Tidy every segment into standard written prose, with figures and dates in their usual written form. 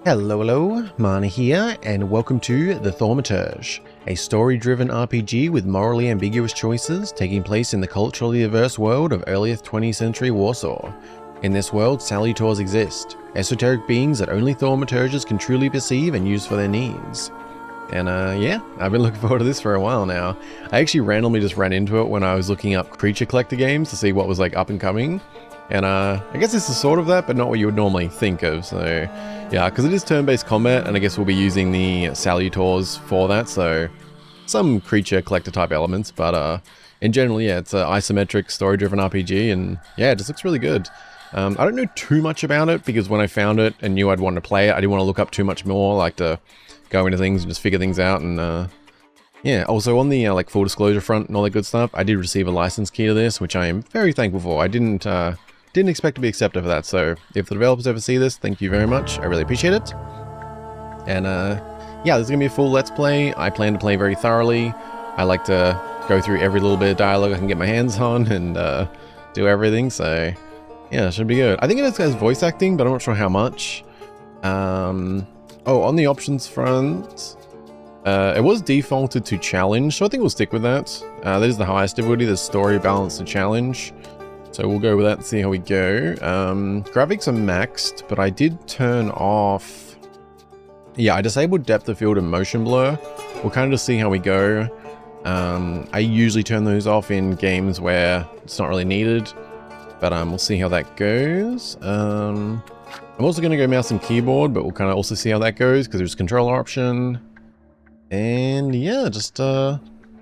Hello, Mana here, and welcome to the Thaumaturge, a story-driven RPG with morally ambiguous choices taking place in the culturally diverse world of early 20th century Warsaw. In this world, salutors exist, esoteric beings that only thaumaturges can truly perceive and use for their needs. And yeah, I've been looking forward to this for a while now. I actually randomly just ran into it when I was looking up creature collector games to see what was like up and coming. And I guess this is sort of that, but not what you would normally think of, so yeah, because it is turn-based combat, and I guess we'll be using the salutors for that, so some creature collector type elements, but in general, yeah, it's an isometric story-driven RPG, and yeah, it just looks really good. I don't know too much about it, because when I found it and knew I'd want to play it, I didn't want to look up too much more, like to go into things and just figure things out, and yeah, also on the like full disclosure front and all that good stuff, I did receive a license key to this, which I am very thankful for. I didn't expect to be accepted for that, so if the developers ever see this, thank you very much. I really appreciate it. And yeah, this is going to be a full Let's Play. I plan to play very thoroughly. I like to go through every little bit of dialogue I can get my hands on and do everything, so yeah, it should be good. I think it has voice acting, but I'm not sure how much. Oh, on the options front, it was defaulted to challenge, so I think we'll stick with that. That is the highest difficulty, the story balance to challenge. So we'll go with that and see how we go. Graphics are maxed, but I did turn off... Yeah, I disabled depth of field and motion blur. We'll kind of just see how we go. I usually turn those off in games where it's not really needed, but we'll see how that goes. I'm also going to go mouse and keyboard, but we'll kind of also see how that goes because there's a controller option. And yeah, just, yeah,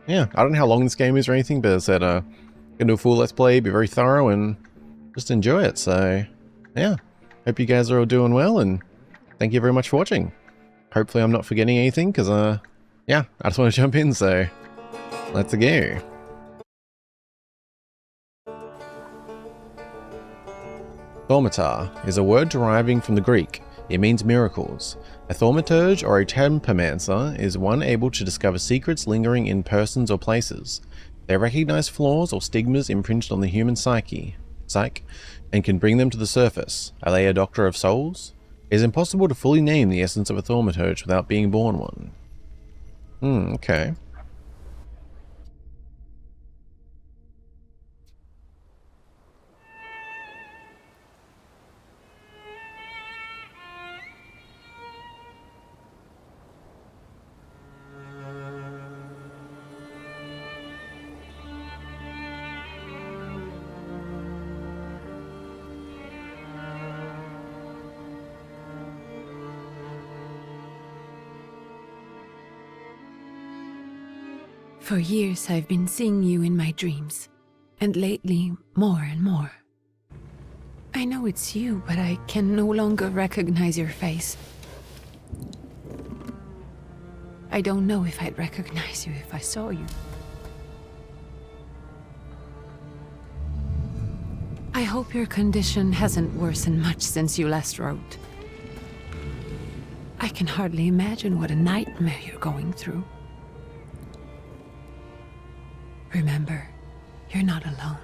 I don't know how long this game is or anything, but as I said, gonna do a full Let's Play, be very thorough, and just enjoy it. So yeah, hope you guys are all doing well, and thank you very much for watching. Hopefully I'm not forgetting anything, because yeah, I just want to jump in, so let's go. Thaumatar is a word deriving from the Greek. It means miracles. A thaumaturge or a temperamancer is one able to discover secrets lingering in persons or places. They recognize flaws or stigmas imprinted on the human psyche, and can bring them to the surface. Are they a doctor of souls? It is impossible to fully name the essence of a thaumaturge without being born one. Okay. For years I've been seeing you in my dreams, and lately more and more. I know it's you, but I can no longer recognize your face. I don't know if I'd recognize you if I saw you. I hope your condition hasn't worsened much since you last wrote. I can hardly imagine what a nightmare you're going through. Remember, you're not alone.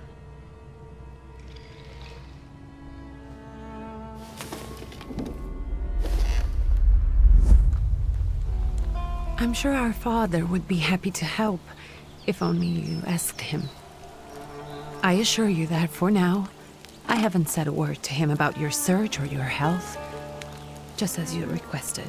I'm sure our father would be happy to help, if only you asked him. I assure you that for now, I haven't said a word to him about your search or your health, just as you requested.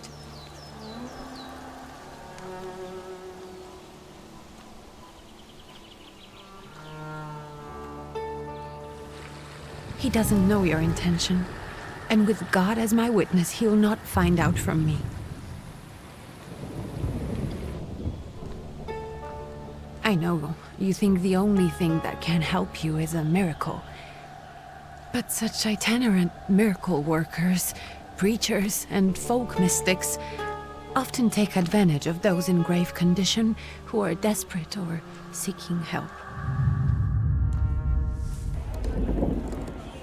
He doesn't know your intention, and with God as my witness, he'll not find out from me. I know you think the only thing that can help you is a miracle, but such itinerant miracle workers, preachers, and folk mystics often take advantage of those in grave condition who are desperate or seeking help.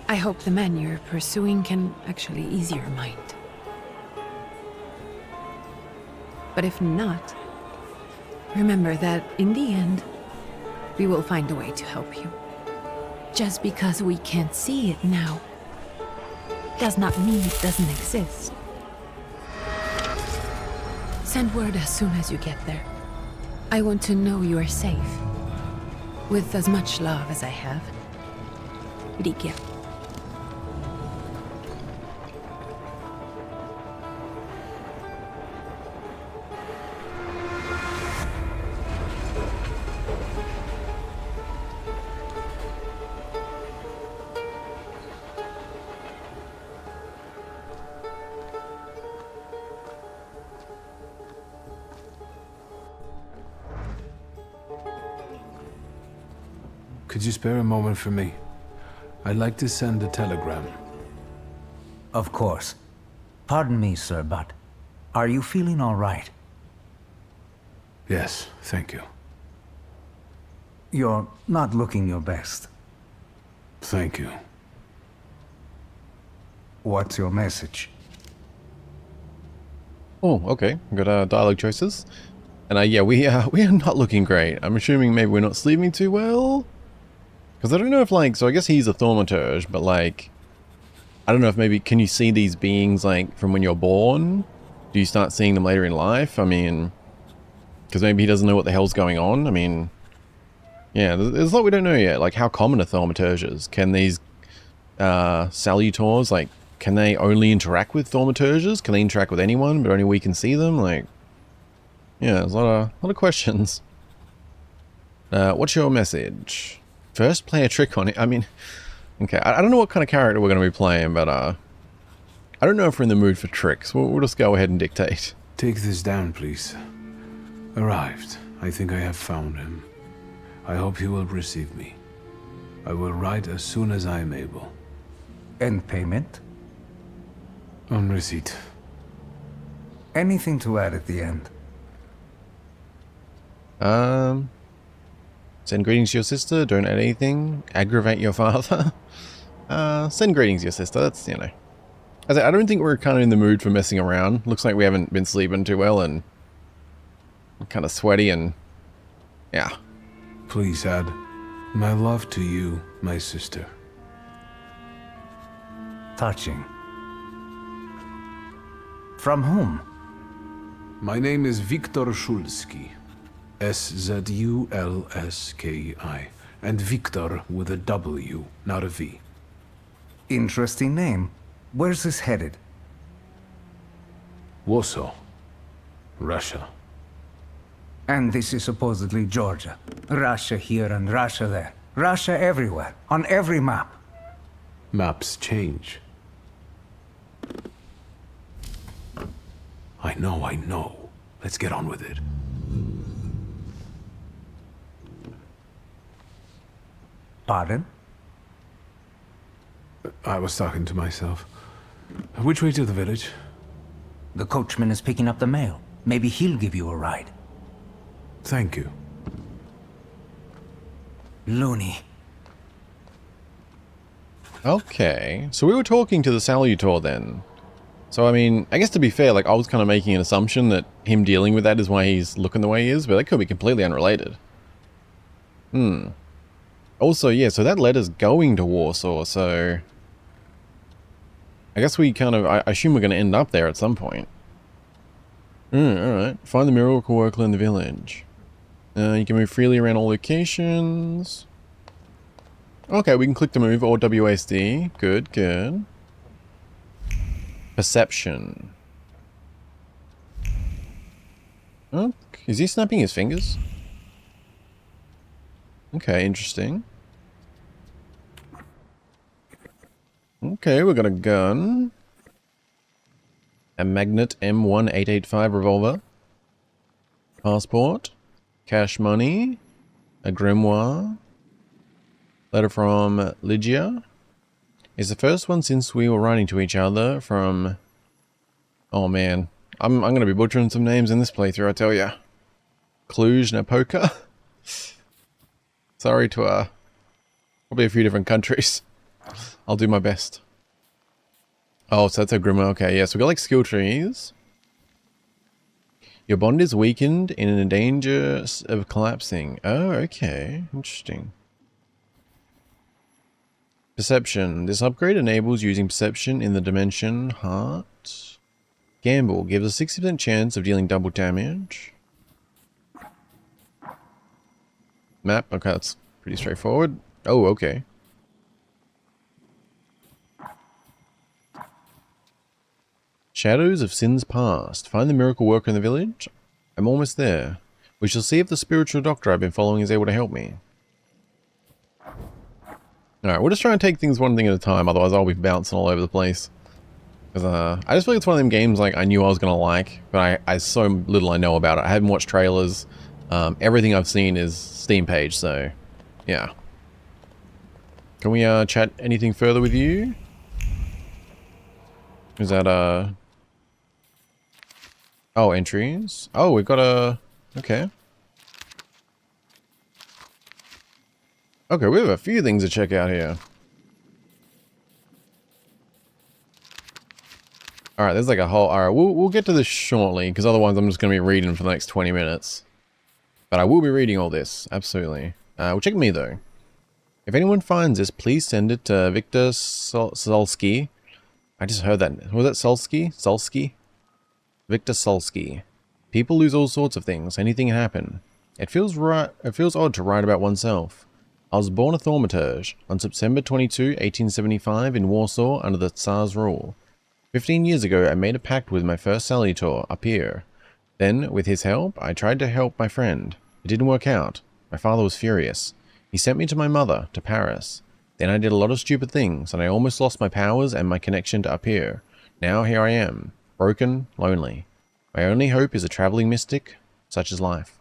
I hope the man you're pursuing can actually ease your mind. But if not, remember that in the end, we will find a way to help you. Just because we can't see it now does not mean it doesn't exist. Send word as soon as you get there. I want to know you are safe. With as much love as I have. Rikia. Could you spare a moment for me? I'd like to send a telegram. Of course. Pardon me, sir, but are you feeling all right? Yes, thank you. You're not looking your best. Thank you. What's your message? Oh, okay. We've got dialogue choices. And yeah, we are not looking great. I'm assuming maybe we're not sleeping too well. Because I don't know if, like, so I guess he's a thaumaturge, but, like, I don't know if maybe, can you see these beings, like, from when you're born? Do you start seeing them later in life? I mean, because maybe he doesn't know what the hell's going on. I mean, yeah, there's a lot we don't know yet. Like, how common are thaumaturges? Can these salutors, like, can they only interact with thaumaturges? Can they interact with anyone, but only we can see them? Like, yeah, there's a lot of questions. What's your message? First, play a trick on it. I mean, okay, I don't know what kind of character we're going to be playing, but I don't know if we're in the mood for tricks. We'll just go ahead and dictate. Take this down, please. Arrived. I think I have found him. I hope he will receive me. I will write as soon as I am able. And payment? On receipt. Anything to add at the end? Send greetings to your sister. Don't add anything. Aggravate your father. Send greetings to your sister. That's, you know. I don't think we're kind of in the mood for messing around. Looks like we haven't been sleeping too well and we're kind of sweaty and yeah. Please add my love to you, my sister. Touching. From whom? My name is Viktor Szulski. S-Z-U-L-S-K-I. And Victor with a W, not a V. Interesting name. Where's this headed? Warsaw. Russia. And this is supposedly Georgia. Russia here and Russia there. Russia everywhere. On every map. Maps change. I know. Let's get on with it. Pardon? I was talking to myself. Which way to the village? The coachman is picking up the mail. Maybe he'll give you a ride. Thank you. Loony. Okay, so we were talking to the salutor then. So I mean, I guess to be fair, like I was kind of making an assumption that him dealing with that is why he's looking the way he is, but that could be completely unrelated. Also, yeah, so that letter's going to Warsaw, so I guess we kind of, I assume we're going to end up there at some point. Alright. Find the miracle worker in the village. You can move freely around all locations. Okay, we can click to move or WASD. Good. Perception. Oh, is he snapping his fingers? Okay, interesting. Okay, we got a gun. A magnet M1885 revolver. Passport. Cash money. A grimoire. Letter from Lygia. It's the first one since we were writing to each other from... Oh man. I'm going to be butchering some names in this playthrough, I tell ya. Cluj-Napoca. Sorry to, probably a few different countries. I'll do my best. Oh, so that's a grimoire. Okay, yeah, so we got like skill trees. Your bond is weakened and in danger of collapsing. Oh, okay. Interesting. Perception. This upgrade enables using perception in the dimension heart. Gamble gives a 60% chance of dealing double damage. Map, okay, that's pretty straightforward. Oh, okay. Shadows of Sins Past. Find the miracle worker in the village. I'm almost there. We shall see if the spiritual doctor I've been following is able to help me. Alright, we'll just try and take things one thing at a time, otherwise I'll be bouncing all over the place. Because I just feel like it's one of them games like I knew I was going to like, but I so little I know about it. I haven't watched trailers. Everything I've seen is Steam page, so yeah. Can we chat anything further with you? Is that oh, entries. Oh, we've got a okay. Okay, we have a few things to check out here. Alright, there's like a whole... Alright, we'll get to this shortly, because otherwise I'm just going to be reading for the next 20 minutes. But I will be reading all this, absolutely. Well, check me, though. If anyone finds this, please send it to Victor Solsky. I just heard that. Was that Solsky? Solsky? Victor Solsky. People lose all sorts of things. Anything can happen. It feels odd to write about oneself. I was born a thaumaturge on September 22, 1875 in Warsaw under the Tsar's rule. 15 years ago, I made a pact with my first salutor up here. Then, with his help, I tried to help my friend. It didn't work out. My father was furious. He sent me to my mother, to Paris. Then I did a lot of stupid things, and I almost lost my powers and my connection to up here. Now here I am, broken, lonely. My only hope is a traveling mystic, such as life.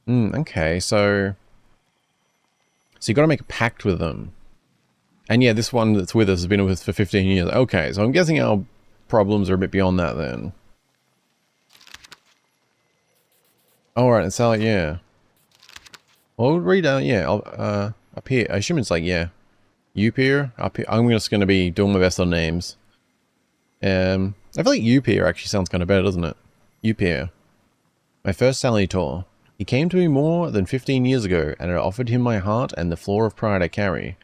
Okay, so you got to make a pact with them. And yeah, this one that's with us has been with us for 15 years. Okay, so I'm guessing our problems are a bit beyond that then. Alright, it's like, yeah. Well, we'll read out, yeah, up here. I assume it's like, yeah. Upir, up here. I'm just going to be doing my best on names. I feel like Upir actually sounds kind of better, doesn't it? Upir. My first salutor. He came to me more than 15 years ago, and I offered him my heart and the floor of pride I carry.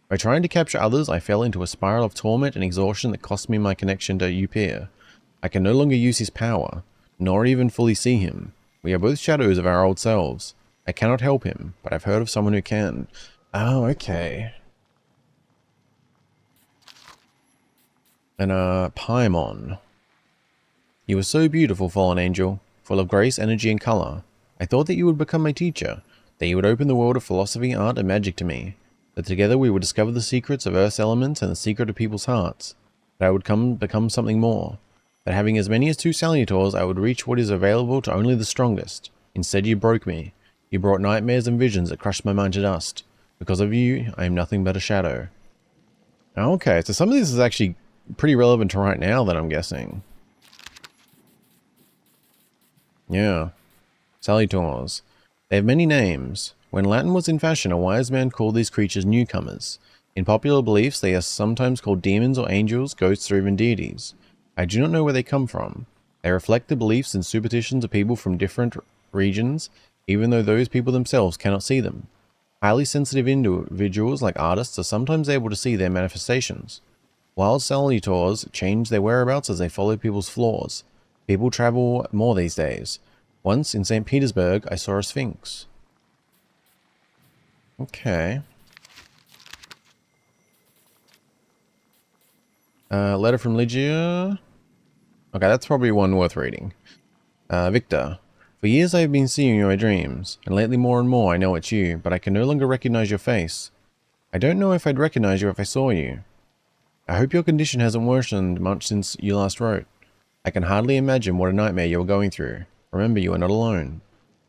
By trying to capture others, I fell into a spiral of torment and exhaustion that cost me my connection to Upir. I can no longer use his power, nor even fully see him. We are both shadows of our old selves. I cannot help him, but I've heard of someone who can. Oh, okay. And Paimon. You were so beautiful, fallen angel, full of grace, energy, and color. I thought that you would become my teacher, that you would open the world of philosophy, art, and magic to me, that together we would discover the secrets of Earth's elements and the secret of people's hearts, that I would become something more, that having as many as 2 salutors I would reach what is available to only the strongest. Instead you broke me. You brought nightmares and visions that crushed my mind to dust. Because of you, I am nothing but a shadow. Okay, so some of this is actually pretty relevant to right now that I'm guessing. Yeah. Salutors. They have many names. When Latin was in fashion, a wise man called these creatures newcomers. In popular beliefs, they are sometimes called demons or angels, ghosts, or even deities. I do not know where they come from. They reflect the beliefs and superstitions of people from different regions, even though those people themselves cannot see them. Highly sensitive individuals, like artists, are sometimes able to see their manifestations. Wild salutors change their whereabouts as they follow people's flaws. People travel more these days. Once, in St. Petersburg, I saw a sphinx. Okay. Letter from Lygia. Okay, that's probably one worth reading. Victor. For years I have been seeing you in my dreams, and lately more and more I know it's you, but I can no longer recognize your face. I don't know if I'd recognize you if I saw you. I hope your condition hasn't worsened much since you last wrote. I can hardly imagine what a nightmare you are going through. Remember, you are not alone.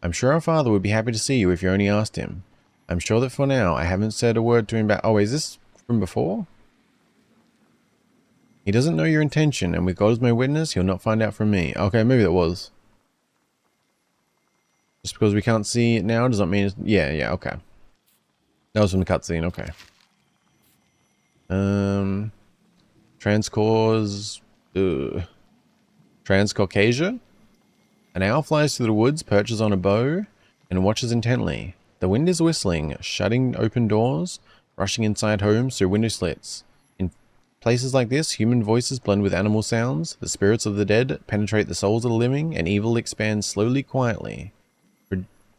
I'm sure our father would be happy to see you if you only asked him. I'm sure that for now I haven't said a word to him about... Oh, is this from before? He doesn't know your intention, and with God as my witness, he'll not find out from me. Okay, maybe that was. Just because we can't see it now does not mean it's... Yeah, okay. That was from the cutscene, okay. Transcaucasia? An owl flies through the woods, perches on a bow, and watches intently. The wind is whistling, shutting open doors, rushing inside homes through window slits. Places like this, human voices blend with animal sounds, the spirits of the dead penetrate the souls of the living, and evil expands slowly, quietly,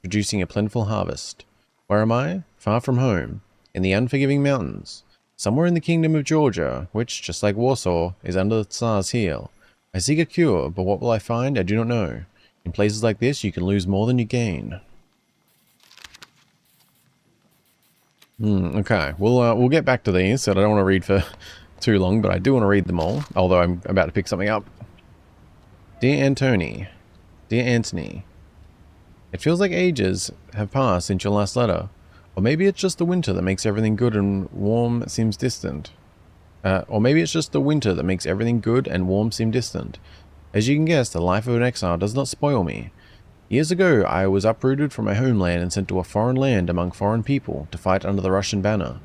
producing a plentiful harvest. Where am I? Far from home, in the unforgiving mountains, somewhere in the kingdom of Georgia, which, just like Warsaw, is under the Tsar's heel. I seek a cure, but what will I find? I do not know. In places like this, you can lose more than you gain. Okay, we'll get back to these, so I don't want to read for too long, but I do want to read them all, although I'm about to pick something up. Dear Anthony, it feels like ages have passed since your last letter. Or maybe it's just the winter that makes everything good and warm seems distant. As you can guess, the life of an exile does not spoil me. Years ago, I was uprooted from my homeland and sent to a foreign land among foreign people to fight under the Russian banner.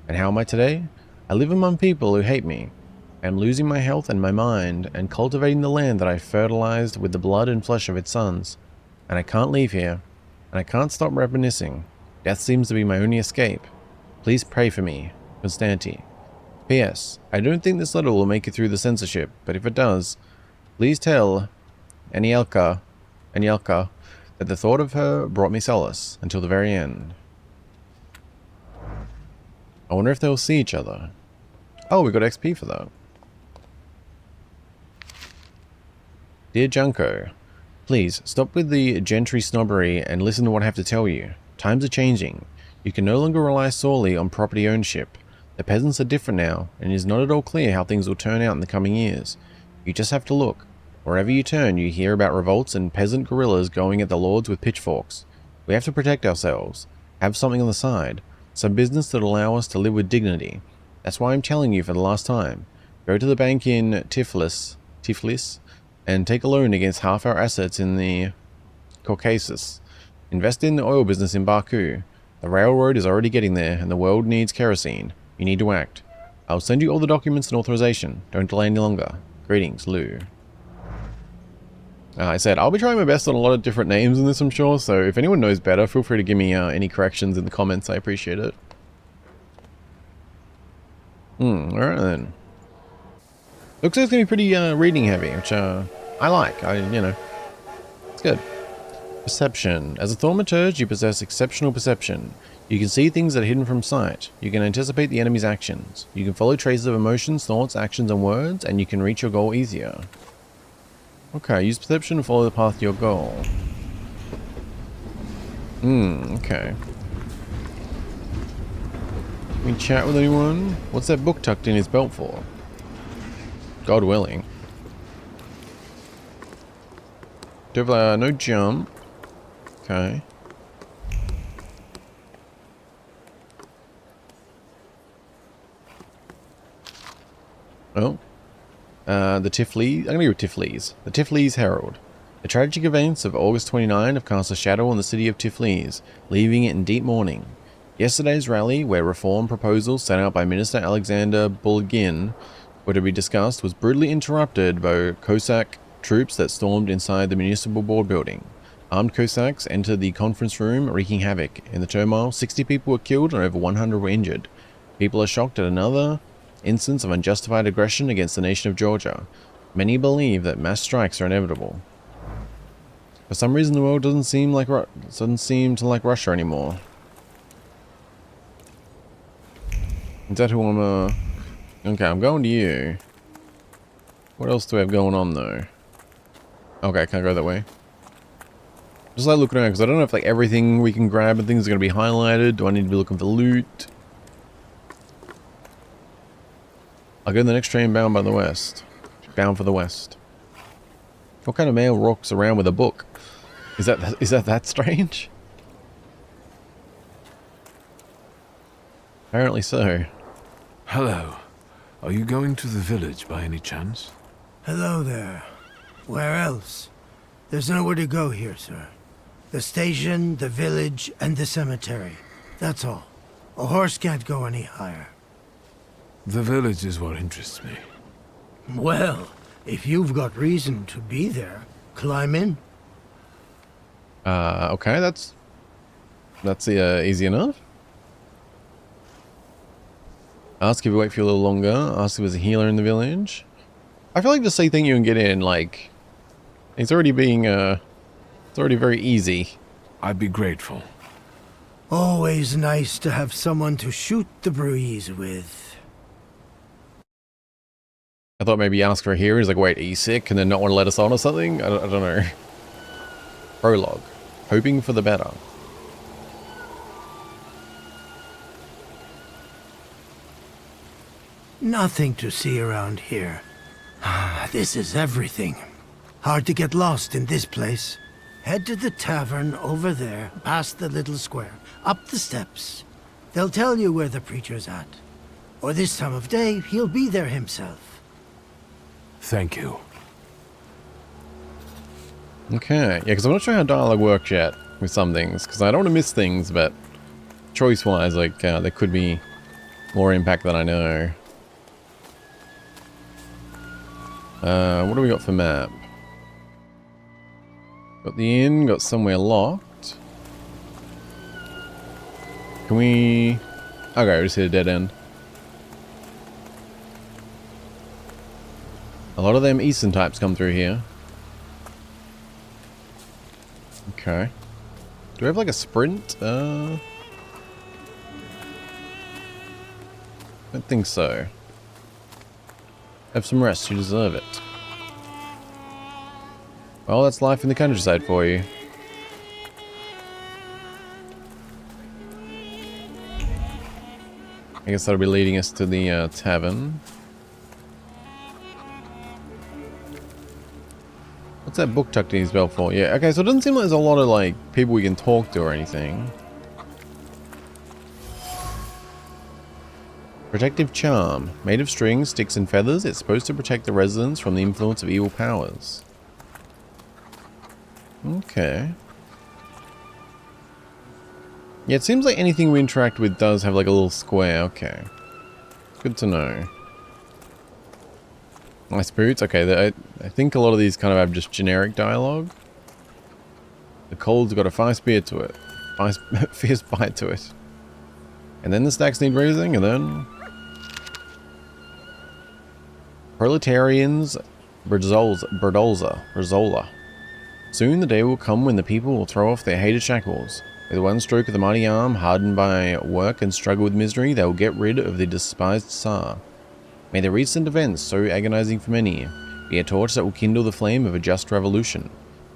And how am I today? I live among people who hate me. I am losing my health and my mind, and cultivating the land that I fertilized with the blood and flesh of its sons. And I can't leave here, and I can't stop reminiscing. Death seems to be my only escape. Please pray for me, Constanti. P.S. I don't think this letter will make it through the censorship, but if it does, please tell Anielka that the thought of her brought me solace until the very end. I wonder if they'll see each other. Oh, we got XP for that. Dear Junko, please stop with the gentry snobbery and listen to what I have to tell you. Times are changing. You can no longer rely solely on property ownership. The peasants are different now, and it is not at all clear how things will turn out in the coming years. You just have to look. Wherever you turn, you hear about revolts and peasant guerrillas going at the lords with pitchforks. We have to protect ourselves. Have something on the side. Some business that will allow us to live with dignity. That's why I'm telling you for the last time. Go to the bank in Tiflis, and take a loan against half our assets in the Caucasus. Invest in the oil business in Baku. The railroad is already getting there, and the world needs kerosene. You need to act. I'll send you all the documents and authorization. Don't delay any longer. Greetings, Lou. I said, I'll be trying my best on a lot of different names in this, I'm sure, so if anyone knows better, feel free to give me any corrections in the comments. I appreciate it. Alright then. Looks like it's going to be pretty reading heavy, which I like. It's good. Perception. As a thaumaturge, you possess exceptional perception. You can see things that are hidden from sight. You can anticipate the enemy's actions. You can follow traces of emotions, thoughts, actions, and words, and you can reach your goal easier. Okay, use perception to follow the path to your goal. Okay. Can we chat with anyone? What's that book tucked in his belt for? God willing. No jump. Okay. Oh. The Tiflis. I'm going to go with Tiflis. The Tiflis Herald. The tragic events of August 29 have cast a shadow on the city of Tiflis, leaving it in deep mourning. Yesterday's rally, where reform proposals set out by Minister Alexander Bulgin were to be discussed, was brutally interrupted by Cossack troops that stormed inside the municipal board building. Armed Cossacks entered the conference room, wreaking havoc. In the turmoil, 60 people were killed and over 100 were injured. People are shocked at another instance of unjustified aggression against the nation of Georgia. Many believe that mass strikes are inevitable. For some reason, the world doesn't seem to like Russia anymore. Is that who I'm Okay, I'm going to you. What else do we have going on though? Okay, can I go that way? Just like looking around because I don't know if like everything we can grab and things are going to be highlighted. Do I need to be looking for loot? I'll go to the next train bound by the west. Bound for the west. What kind of male walks around with a book? Is that strange? Apparently so. Hello. Are you going to the village by any chance? Hello there. Where else? There's nowhere to go here, sir. The station, the village, and the cemetery. That's all. A horse can't go any higher. The village is what interests me. Well, if you've got reason to be there, climb in. Okay, that's easy enough. Ask if you wait for you a little longer. Ask if there's a healer in the village. I feel like just say thank you and get in, like, it's already being, it's already very easy. I'd be grateful. Always nice to have someone to shoot the breeze with. I thought maybe ask for a healer. He's like, wait, are you sick? And then not want to let us on or something? I don't know. Prologue. Hoping for the better. Nothing to see around here. This is everything. Hard to get lost in this place. Head to the tavern over there, past the little square, up the steps. They'll tell you where the preacher's at. Or this time of day, he'll be there himself. Thank you. Okay, yeah, because I'm not sure how dialogue works yet with some things, because I don't want to miss things, but choice-wise, like, there could be more impact than I know. What do we got for map? Got the inn, got somewhere locked. Can we... Okay, we just hit a dead end. A lot of them eastern types come through here. Okay. Do we have like a sprint? I don't think so. Have some rest, you deserve it. Well, that's life in the countryside for you. I guess that'll be leading us to the tavern. What's that book tucked in his belt for? Yeah, okay, so it doesn't seem like there's a lot of, like, people we can talk to or anything. Protective charm. Made of strings, sticks, and feathers, it's supposed to protect the residents from the influence of evil powers. Okay. Yeah, it seems like anything we interact with does have, like, a little square. Okay. Good to know. Nice boots. Okay, I think a lot of these kind of have just generic dialogue. The cold's got a fierce bite to it. Fierce bite to it. And then the stacks need raising, and then... Proletarians Berdola. Soon the day will come when the people will throw off their hated shackles. With one stroke of the mighty arm, hardened by work and struggle with misery, they will get rid of the despised Tsar. May the recent events, so agonizing for many, be a torch that will kindle the flame of a just revolution.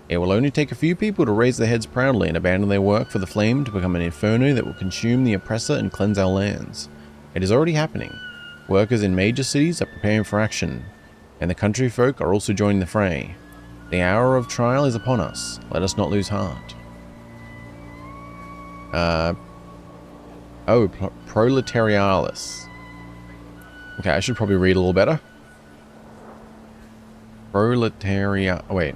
It will only take a few people to raise their heads proudly and abandon their work for the flame to become an inferno that will consume the oppressor and cleanse our lands. It is already happening. Workers in major cities are preparing for action, and the country folk are also joining the fray. The hour of trial is upon us. Let us not lose heart. Proletarialis. Okay, I should probably read a little better. Wait.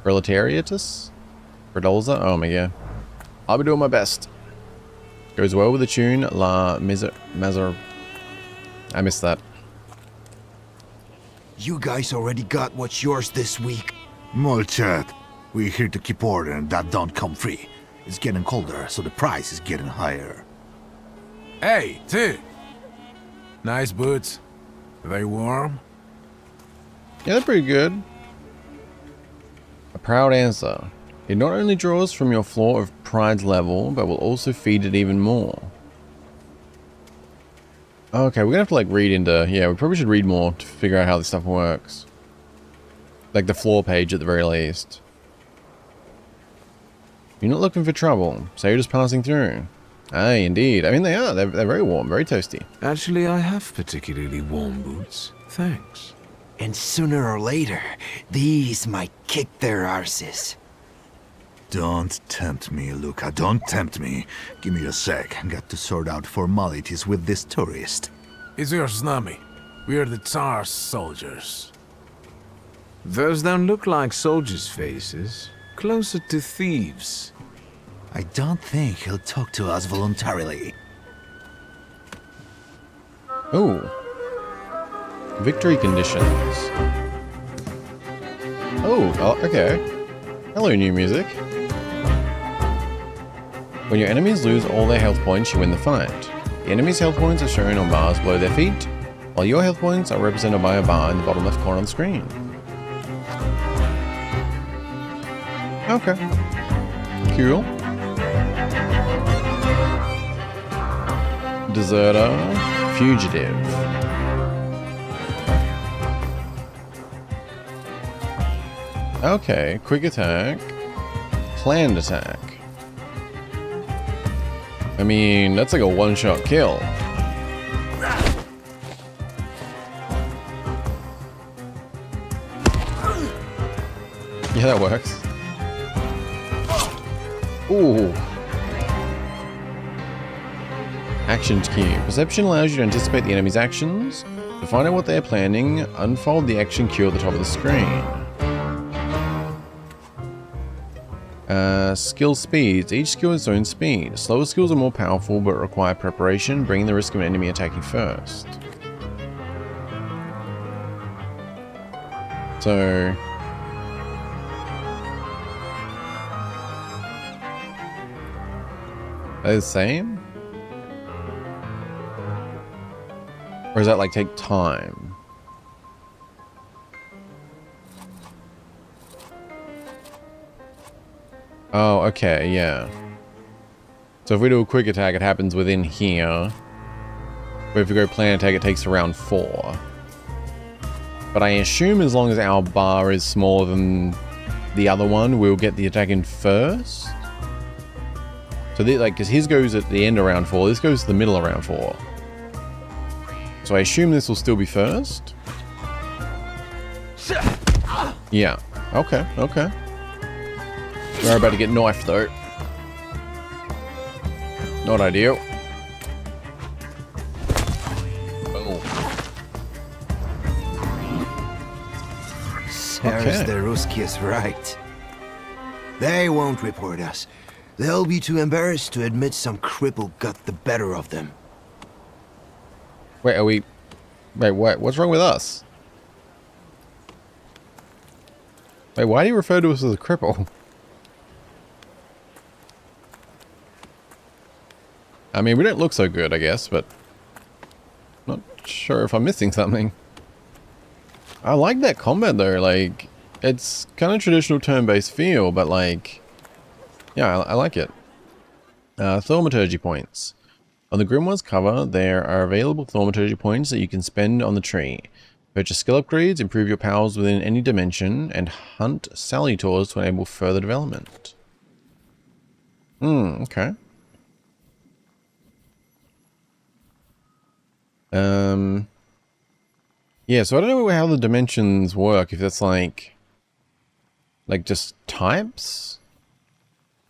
Proletariatus? Berdolza? Oh my god. I'll be doing my best. Goes well with the tune La Mazar. I missed that. You guys already got what's yours this week. Molchat, we're here to keep order and that don't come free. It's getting colder, so the price is getting higher. Hey, T! Nice boots. Are they warm? Yeah, they're pretty good. A proud answer. It not only draws from your floor of pride's level, but will also feed it even more. Okay, we're gonna have to like read into... Yeah, we probably should read more to figure out how this stuff works. Like the floor page at the very least. You're not looking for trouble, so you're just passing through. Aye, indeed. I mean, they are. They're very warm, very toasty. Actually, I have particularly warm boots. Thanks. And sooner or later, these might kick their arses. Don't tempt me, Luca. Don't tempt me. Give me a sec. Got to sort out formalities with this tourist. It's your snummy. We are the Tsar's soldiers. Those don't look like soldiers' faces. Closer to thieves. I don't think he'll talk to us voluntarily. Oh. Victory conditions. Oh, okay. Hello, new music. When your enemies lose all their health points, you win the fight. The enemy's health points are shown on bars below their feet, while your health points are represented by a bar in the bottom left corner of the screen. Okay. Cool. Deserter. Fugitive. Okay, quick attack. Planned attack. I mean, that's like a one-shot kill. Yeah, that works. Ooh. Actions key. Perception allows you to anticipate the enemy's actions. To find out what they are planning, unfold the action queue at the top of the screen. Skill speeds. Each skill has its own speed. Slower skills are more powerful but require preparation, bringing the risk of an enemy attacking first. So... are they the same? Or does that like take time? Oh, okay, yeah. So if we do a quick attack, it happens within here. But if we go plan attack, it takes around 4. But I assume as long as our bar is smaller than the other one, we'll get the attack in first. So because his goes at the end around 4, this goes to the middle around 4. So I assume this will still be first. Yeah. Okay, okay. We're about to get knifed though. Not ideal. Oh. There's the Ruskies right. They won't report us. They'll be too embarrassed to admit some cripple got the better of them. Wait, are we... Wait, what? What's wrong with us? Wait, why do you refer to us as a cripple? I mean, we don't look so good, I guess, but... not sure if I'm missing something. I like that combat, though. Like, it's kind of traditional turn-based feel, but, like... yeah, I like it. Thaumaturge points. On the Grimoire's cover, there are available thaumaturge points that you can spend on the tree. Purchase skill upgrades, improve your powers within any dimension, and hunt salutors to enable further development. Okay. Yeah, so I don't know how the dimensions work, if that's like just types?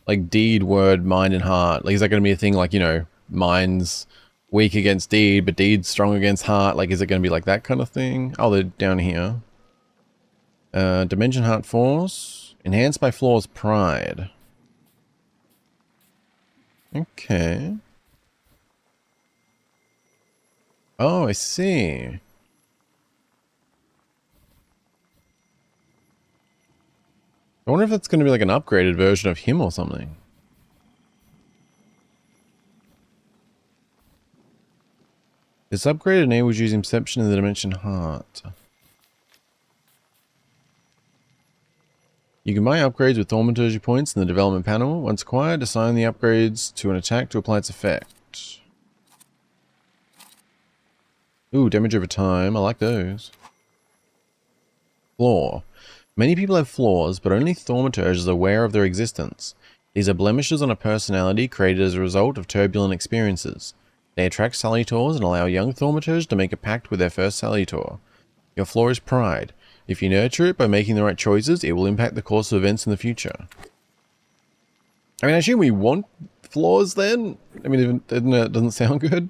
Like deed, word, mind, and heart. Like, is that going to be a thing like, you know, mind's weak against deed, but deed's strong against heart? Like, is it going to be like that kind of thing? Oh, they're down here. Dimension Heart Force. Enhanced by Flaw's Pride. Okay. Oh, I see. I wonder if that's going to be like an upgraded version of him or something. This upgrade enables using perception in the dimension heart. You can buy upgrades with thaumaturge points in the development panel. Once acquired, assign the upgrades to an attack to apply its effect. Ooh, damage over time. I like those. Flaw. Many people have flaws, but only thaumaturges are aware of their existence. These are blemishes on a personality created as a result of turbulent experiences. They attract salutors and allow young thaumaturges to make a pact with their first salutor. Your flaw is pride. If you nurture it by making the right choices, it will impact the course of events in the future. I mean, I assume we want flaws then? I mean, it doesn't sound good.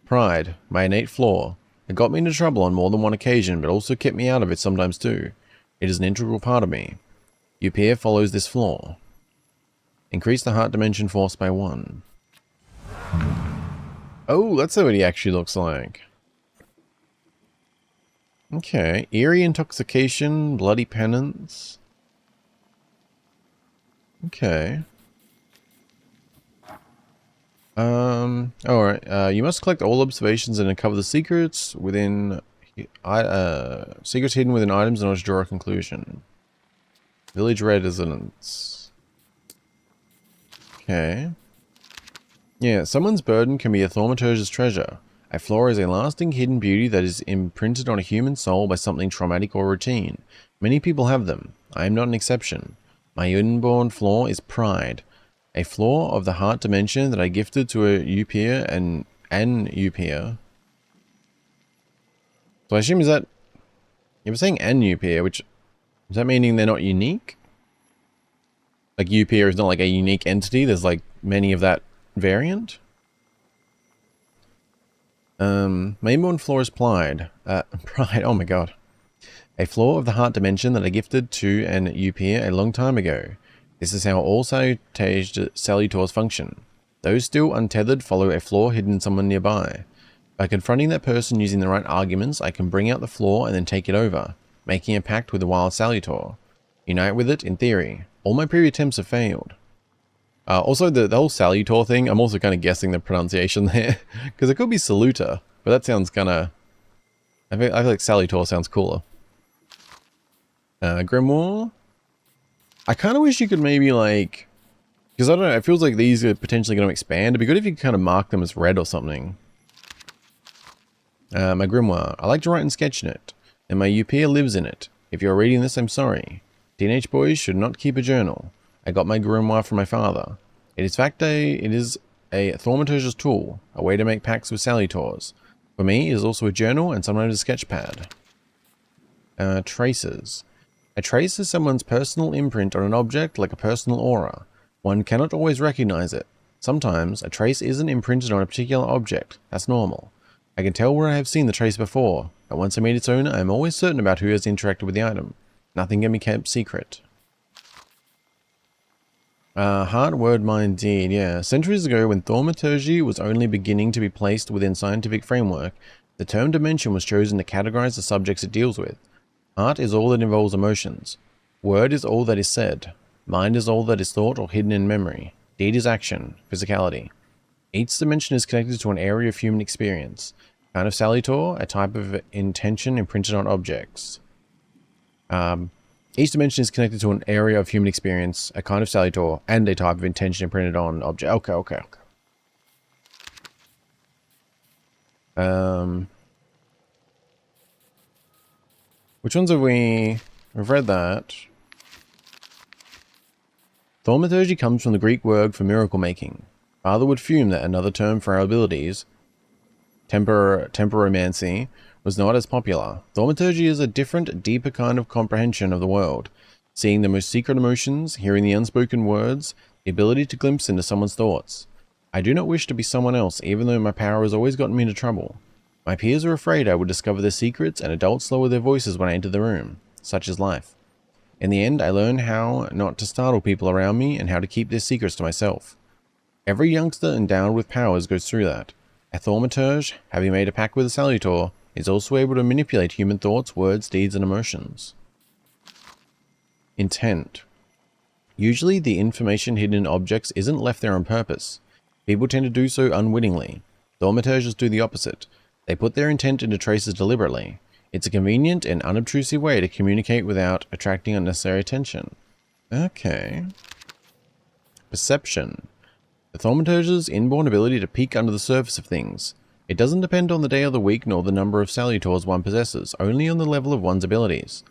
Pride, my innate flaw. It got me into trouble on more than one occasion, but also kept me out of it sometimes too. It is an integral part of me. Upir follows this flaw. Increase the heart dimension force by 1. Oh, that's what he actually looks like. Okay. Eerie intoxication, bloody penance. Okay. Alright. You must collect all observations and uncover the secrets within... secrets hidden within items in order to draw a conclusion. Village residents. Okay. Yeah, someone's burden can be a thaumaturge's treasure. A flaw is a lasting hidden beauty that is imprinted on a human soul by something traumatic or routine. Many people have them. I am not an exception. My inborn flaw is pride. A flaw of the heart dimension that I gifted to a Upir and an Upir. So I assume is that... You were saying an Upir, which... Is that meaning they're not unique? Like Upir is not like a unique entity, there's like many of that variant? My inborn flaw is pride. Pride, oh my god. A flaw of the heart dimension that I gifted to an Upir a long time ago. This is how all salutors function. Those still untethered follow a flaw hidden in someone nearby. By confronting that person using the right arguments, I can bring out the flaw and then take it over, making a pact with the wild salutor. Unite with it in theory. All my previous attempts have failed. Also, the whole salutor thing, I'm also kind of guessing the pronunciation there. Because it could be salutor, but that sounds kind of... I feel like salutor sounds cooler. Grimoire? I kind of wish you could maybe like... Because I don't know, it feels like these are potentially going to expand. It'd be good if you could kind of mark them as red or something. My grimoire. I like to write and sketch in it. And my Upir lives in it. If you're reading this, I'm sorry. Teenage boys should not keep a journal. I got my grimoire from my father. It is a thaumaturge's tool, a way to make pacts with salutors. For me, it is also a journal and sometimes a sketch pad. Traces. A trace is someone's personal imprint on an object like a personal aura. One cannot always recognize it. Sometimes, a trace isn't imprinted on a particular object. That's normal. I can tell where I have seen the trace before, but once I meet its owner, I am always certain about who has interacted with the item. Nothing can be kept secret. Heart, word, mind, deed, yeah. Centuries ago, when thaumaturge was only beginning to be placed within scientific framework, the term dimension was chosen to categorize the subjects it deals with. Heart is all that involves emotions. Word is all that is said. Mind is all that is thought or hidden in memory. Deed is action, physicality. Each dimension is connected to an area of human experience. Kind of salutor, a type of intention imprinted on objects. Each dimension is connected to an area of human experience, a kind of salutor, and a type of intention imprinted on object. Okay. Which ones have we... We've read that. Thaumaturge comes from the Greek word for miracle making. Father would fume that another term for our abilities, temperomancy, was not as popular. Thaumaturge is a different, deeper kind of comprehension of the world. Seeing the most secret emotions, hearing the unspoken words, the ability to glimpse into someone's thoughts. I do not wish to be someone else, even though my power has always gotten me into trouble. My peers are afraid I would discover their secrets, and adults lower their voices when I enter the room. Such is life. In the end, I learned how not to startle people around me and how to keep their secrets to myself. Every youngster endowed with powers goes through that. A thaumaturge, having made a pact with a salutor, is also able to manipulate human thoughts, words, deeds, and emotions. Intent. Usually, the information hidden in objects isn't left there on purpose. People tend to do so unwittingly. Thaumaturges do the opposite. They put their intent into traces deliberately. It's a convenient and unobtrusive way to communicate without attracting unnecessary attention. Okay. Perception. The thaumaturge's inborn ability to peek under the surface of things. It doesn't depend on the day of the week nor the number of salutors one possesses, only on the level of one's abilities.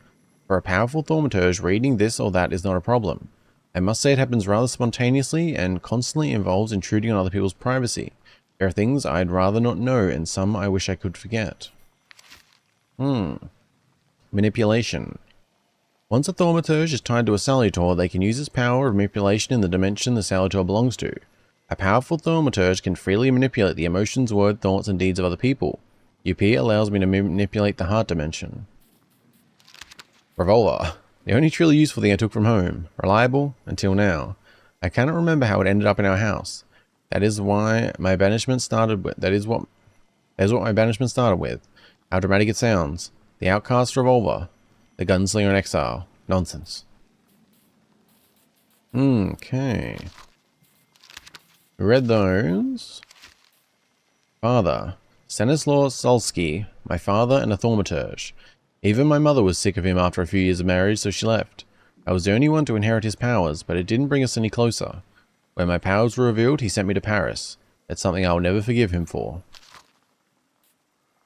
For a powerful thaumaturge, reading this or that is not a problem. I must say it happens rather spontaneously and constantly involves intruding on other people's privacy. There are things I'd rather not know and some I wish I could forget. Manipulation. Once a thaumaturge is tied to a salutor, they can use its power of manipulation in the dimension the salutor belongs to. A powerful thaumaturge can freely manipulate the emotions, words, thoughts, and deeds of other people. UP allows me to manipulate the heart dimension. Revolver. The only truly useful thing I took from home. Reliable, until now. I cannot remember how it ended up in our house. That is why my banishment started with. That is what my banishment started with. How dramatic it sounds. The outcast revolver. The gunslinger in exile. Nonsense. Okay. We read those. Father. Stanislaw Solsky, my father and a thaumaturge. Even my mother was sick of him after a few years of marriage, so she left. I was the only one to inherit his powers, but it didn't bring us any closer. When my powers were revealed, he sent me to Paris. That's something I'll never forgive him for.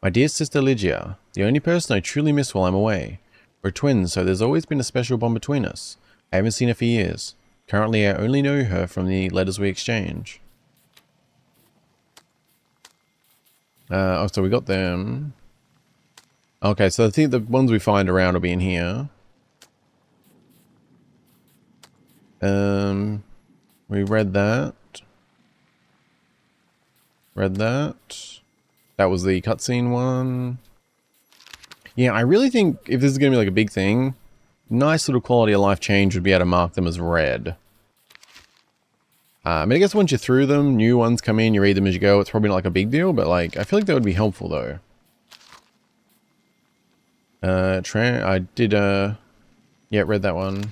My dear sister Lygia, the only person I truly miss while I'm away. We're twins, so there's always been a special bond between us. I haven't seen her for years. Currently, I only know her from the letters we exchange. Oh, so we got them. Okay, so I think the ones we find around will be in here. We read that. Read that. That was the cutscene one. Yeah, I really think if this is going to be like a big thing, nice little quality of life change would be able to mark them as read. I mean, I guess once you're through them, new ones come in, you read them as you go, it's probably not like a big deal, but like, I feel like that would be helpful though. I did, yeah, read that one.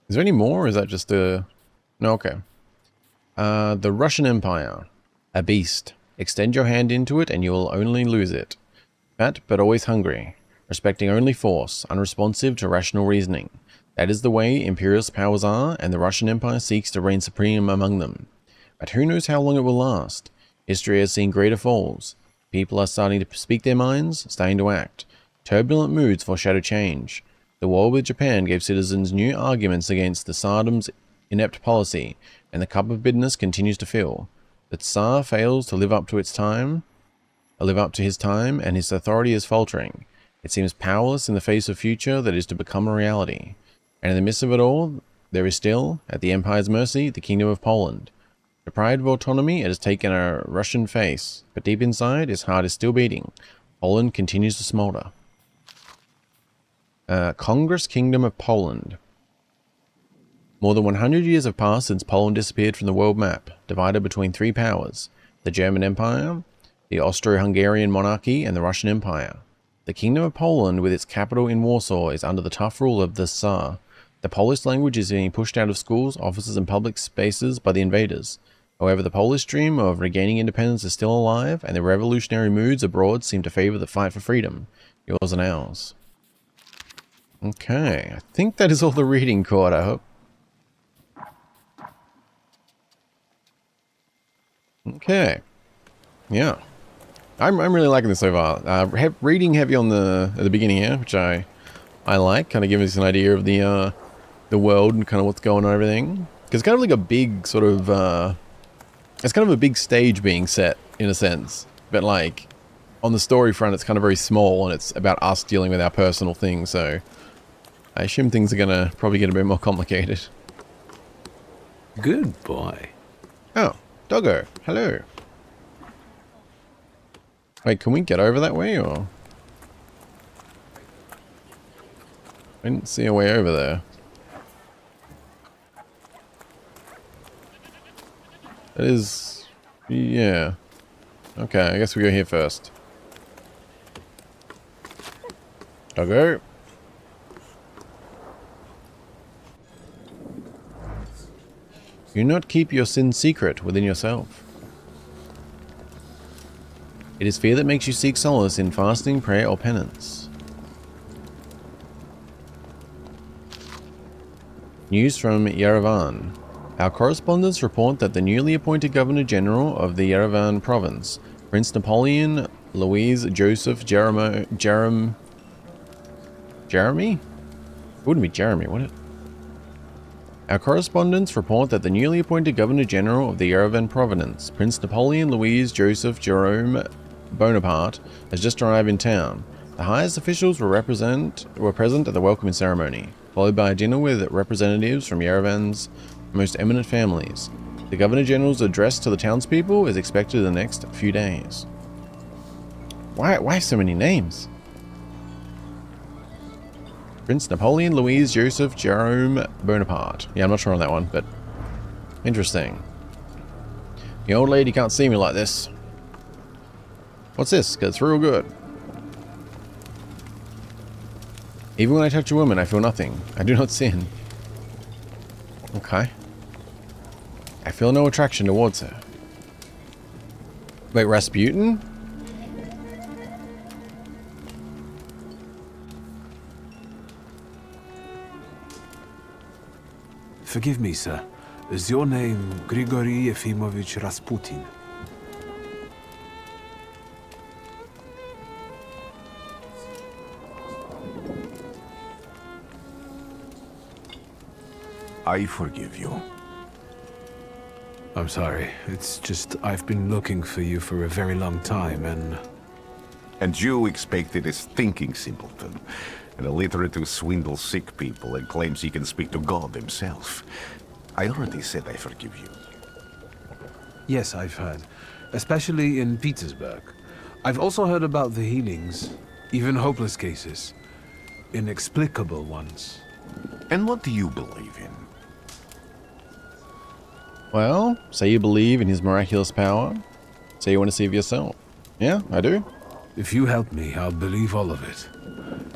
Is there any more, or is that just a... No, okay. The Russian Empire. A beast. Extend your hand into it and you will only lose it. Fat, but always hungry. Respecting only force, unresponsive to rational reasoning. That is the way imperialist powers are, and the Russian Empire seeks to reign supreme among them. But who knows how long it will last? History has seen greater falls. People are starting to speak their minds, starting to act. Turbulent moods foreshadow change. The war with Japan gave citizens new arguments against the Tsardom's inept policy, and the cup of bitterness continues to fill. The Tsar fails to live up to his time, and his authority is faltering. It seems powerless in the face of future that is to become a reality. And in the midst of it all, there is still, at the Empire's mercy, the Kingdom of Poland. Deprived of autonomy, it has taken a Russian face, but deep inside, its heart is still beating. Poland continues to smolder. Congress Kingdom of Poland. More than 100 years have passed since Poland disappeared from the world map, divided between three powers, the German Empire, the Austro-Hungarian monarchy, and the Russian Empire. The Kingdom of Poland, with its capital in Warsaw, is under the tough rule of the Tsar. The Polish language is being pushed out of schools, offices, and public spaces by the invaders. However, the Polish dream of regaining independence is still alive, and the revolutionary moods abroad seem to favor the fight for freedom. Yours and ours. Okay, I think that is all the reading caught up. Okay. Yeah. I'm really liking this so far. Reading heavy on at the beginning here, which I like, kind of giving us an idea of the world and kind of what's going on and everything. Because it's kind of like a big sort of, it's kind of a big stage being set, in a sense. But like, on the story front, it's kind of very small, and it's about us dealing with our personal things, so I assume things are going to probably get a bit more complicated. Good boy. Oh, doggo, hello. Wait, can we get over that way, or? I didn't see a way over there. That is... yeah. Okay, I guess we go here first. Doggo. Do not keep your sin secret within yourself. It is fear that makes you seek solace in fasting, prayer, or penance. News from Yerevan. Our correspondents report that the newly appointed Governor General of the Yerevan province, Prince Napoleon Louis Joseph Jeremy? It wouldn't be Jeremy, would it? Our correspondents report that the newly appointed Governor General of the Yerevan province, Prince Napoleon Louis Joseph Jerome Bonaparte, has just arrived in town. The highest officials were present at the welcoming ceremony, followed by a dinner with representatives from Yerevan's most eminent families. The Governor General's address to the townspeople is expected in the next few days. Why so many names? Prince Napoleon Louis Joseph Jerome Bonaparte. Yeah, I'm not sure on that one, but interesting. The old lady can't see me like this. What's this? 'Cause it's real good. Even when I touch a woman, I feel nothing. I do not sin. Okay. I feel no attraction towards her. Wait, Rasputin? Forgive me, sir. Is your name Grigory Yefimovich Rasputin? I forgive you. I'm sorry. It's just I've been looking for you for a very long time, and... And you expected a thinking simpleton, an illiterate who swindles sick people and claims he can speak to God himself. I already said I forgive you. Yes, I've heard. Especially in Petersburg. I've also heard about the healings, even hopeless cases. Inexplicable ones. And what do you believe in? Well, say you believe in his miraculous power. Say you want to see for yourself. Yeah, I do. If you help me, I'll believe all of it.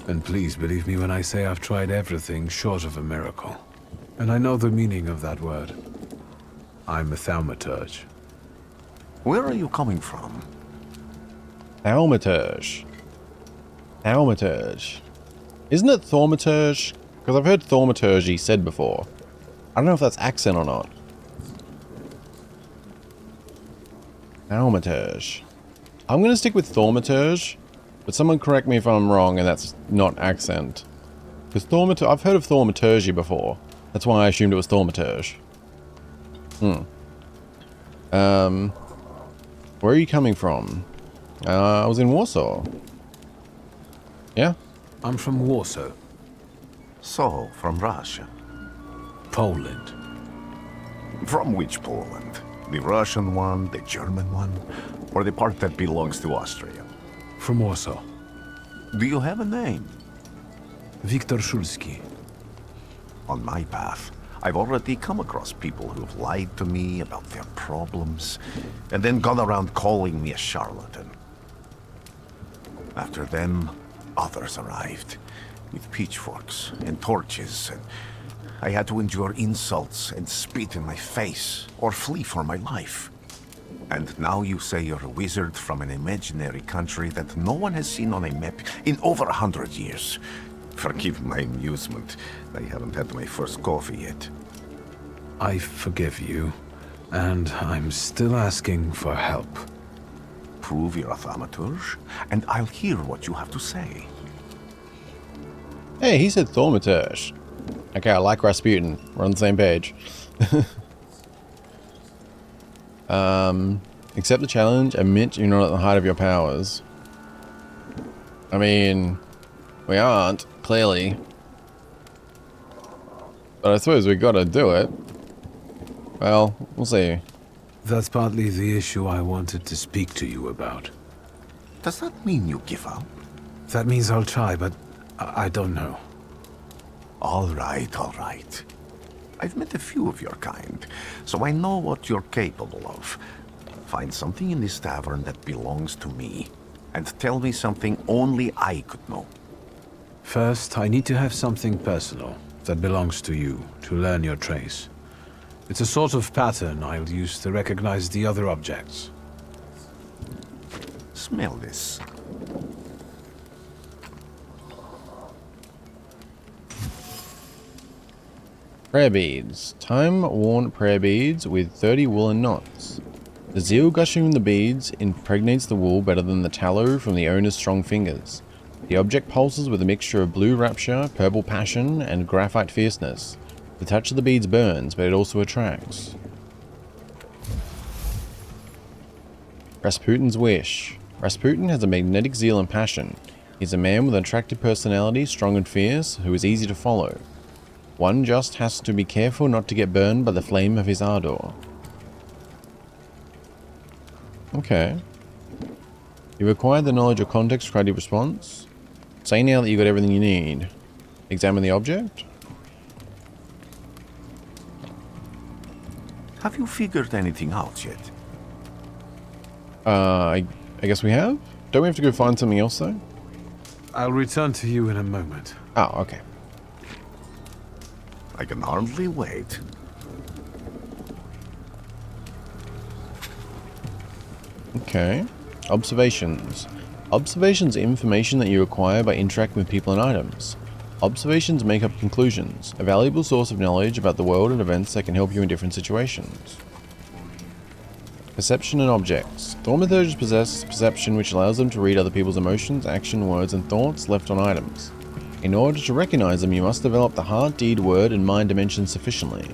And please believe me when I say I've tried everything short of a miracle. And I know the meaning of that word. I'm a thaumaturge. Where are you coming from? Thaumaturge. Thaumaturge. Isn't it thaumaturge? Because I've heard thaumaturge said before. I don't know if that's accent or not. Thaumaturge. I'm going to stick with thaumaturge, but someone correct me if I'm wrong and that's not accent. Because I've heard of thaumaturge before. That's why I assumed it was thaumaturge. Where are you coming from? I was in Warsaw. Yeah? I'm from Warsaw. So, from Russia. Poland. From which Poland? The Russian one, the German one, or the part that belongs to Austria? From Warsaw. Do you have a name? Viktor Szulski. On my path, I've already come across people who've lied to me about their problems, and then gone around calling me a charlatan. After them, others arrived, with pitchforks and torches, and I had to endure insults and spit in my face, or flee for my life. And now you say you're a wizard from an imaginary country that no one has seen on a map in over 100 years. Forgive my amusement. I haven't had my first coffee yet. I forgive you, and I'm still asking for help. Prove you're a thaumaturge, and I'll hear what you have to say. Hey, he said thaumaturge. Okay, I like Rasputin. We're on the same page. Accept the challenge. Admit you're not at the height of your powers. I mean, we aren't, clearly. But I suppose we gotta do it. Well, we'll see. That's partly the issue I wanted to speak to you about. Does that mean you give up? That means I'll try, but I don't know. All right, all right. I've met a few of your kind, so I know what you're capable of. Find something in this tavern that belongs to me, and tell me something only I could know. First, I need to have something personal that belongs to you to learn your trace. It's a sort of pattern I'll use to recognize the other objects. Smell this. Prayer beads. Time-worn prayer beads with 30 woolen knots. The zeal gushing from the beads impregnates the wool better than the tallow from the owner's strong fingers. The object pulses with a mixture of blue rapture, purple passion, and graphite fierceness. The touch of the beads burns, but it also attracts. Rasputin's wish. Rasputin has a magnetic zeal and passion. He's a man with an attractive personality, strong and fierce, who is easy to follow. One just has to be careful not to get burned by the flame of his ardor. Okay. You acquire the knowledge of context creative response. Say now that you got everything you need. Examine the object. Have you figured anything out yet? I guess we have? Don't we have to go find something else though? I'll return to you in a moment. Oh, okay. I can hardly wait. Okay. Observations. Observations are information that you acquire by interacting with people and items. Observations make up conclusions, a valuable source of knowledge about the world and events that can help you in different situations. Perception and objects. Thaumaturges possess perception which allows them to read other people's emotions, action, words, and thoughts left on items. In order to recognize them, you must develop the heart, deed, word, and mind dimensions sufficiently.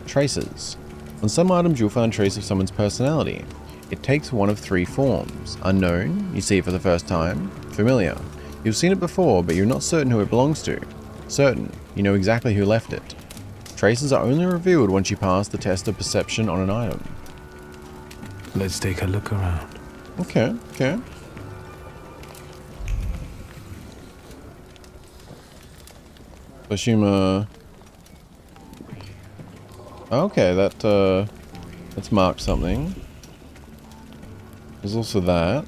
Traces. On some items you'll find trace of someone's personality. It takes one of three forms. Unknown, you see it for the first time. Familiar, you've seen it before, but you're not certain who it belongs to. Certain, you know exactly who left it. Traces are only revealed once you pass the test of perception on an item. Let's take a look around. Okay, okay. Assume, okay, that's marked something. There's also that.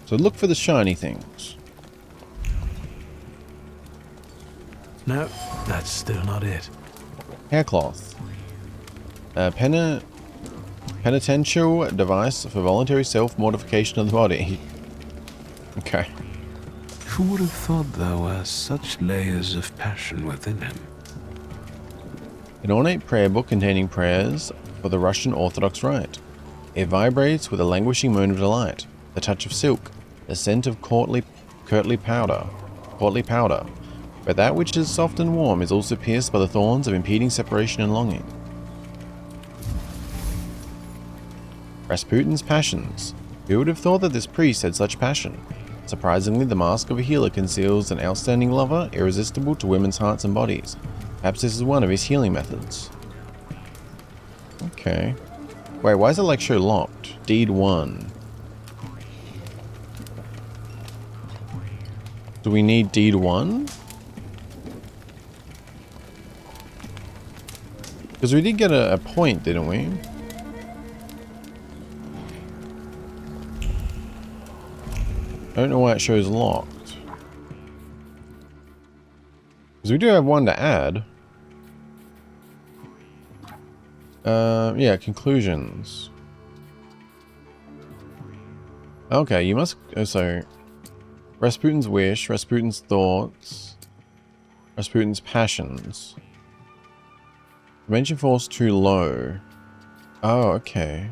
So look for the shiny things. No, that's still not it. Haircloth. Penitential device for voluntary self-mortification of the body. Okay. Who would have thought there were such layers of passion within him? An ornate prayer book containing prayers for the Russian Orthodox Rite. It vibrates with a languishing moan of delight, the touch of silk, the scent of courtly powder. But that which is soft and warm is also pierced by the thorns of impeding separation and longing. Rasputin's passions. Who would have thought that this priest had such passion? Surprisingly, the mask of a healer conceals an outstanding lover, irresistible to women's hearts and bodies. Perhaps this is one of his healing methods. Okay. Wait, why is the lecture locked? Deed 1. Do we need deed 1? Because we did get a point, didn't we? I don't know why it shows locked. Because we do have one to add. Yeah, conclusions. Okay, you must... so... Rasputin's wish, Rasputin's thoughts, Rasputin's passions. Dimension force too low. Oh, okay.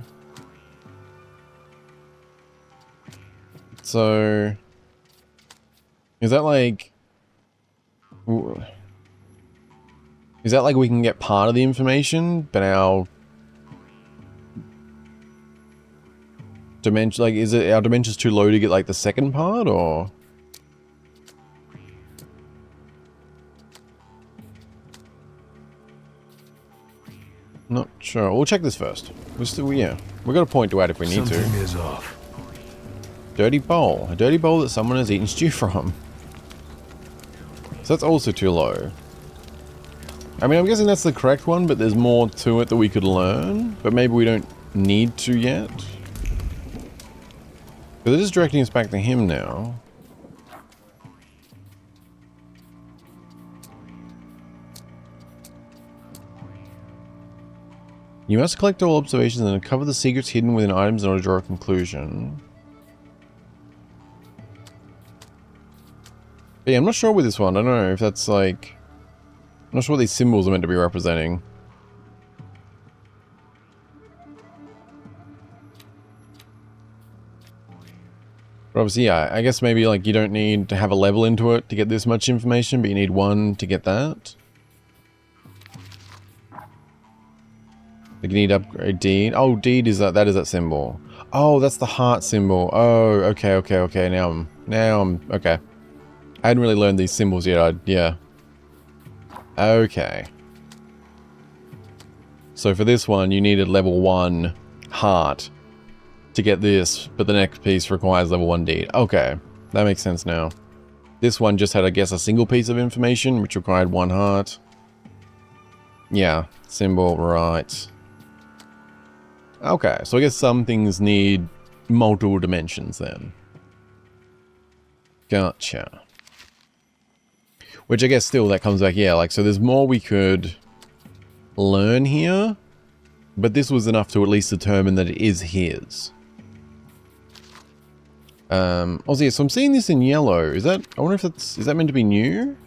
So... Is that like... Is that like we can get part of the information, but our... dimension, like, is it our dimension's too low to get like the second part, or? Not sure. We'll check this first. Yeah, we got a point to add if we need Something to. is off. Dirty bowl. A dirty bowl that someone has eaten stew from. So that's also too low. I mean, I'm guessing that's the correct one, but there's more to it that we could learn. But maybe we don't need to yet. But it is directing us back to him now. You must collect all observations and uncover the secrets hidden within items in order to draw a conclusion. But yeah, I'm not sure with this one. I don't know if that's like... I'm not sure what these symbols are meant to be representing. But obviously, yeah, I guess maybe like you don't need to have a level into it to get this much information, but you need one to get that. Like you need upgrade deed. Oh, deed is that is that symbol. Oh, that's the heart symbol. Oh, okay. Now I'm okay. I hadn't really learned these symbols yet. Yeah. Okay. So for this one, you needed level 1 heart to get this, but the next piece requires level 1 deed. Okay, that makes sense now. This one just had, I guess, a single piece of information, which required 1 heart. Yeah, symbol, right. Okay, so I guess some things need multiple dimensions then. Gotcha. Which I guess still that comes back, yeah, like, so there's more we could learn here. But this was enough to at least determine that it is his. Also, yeah, so I'm seeing this in yellow. Is that, I wonder if that's, is that meant to be new?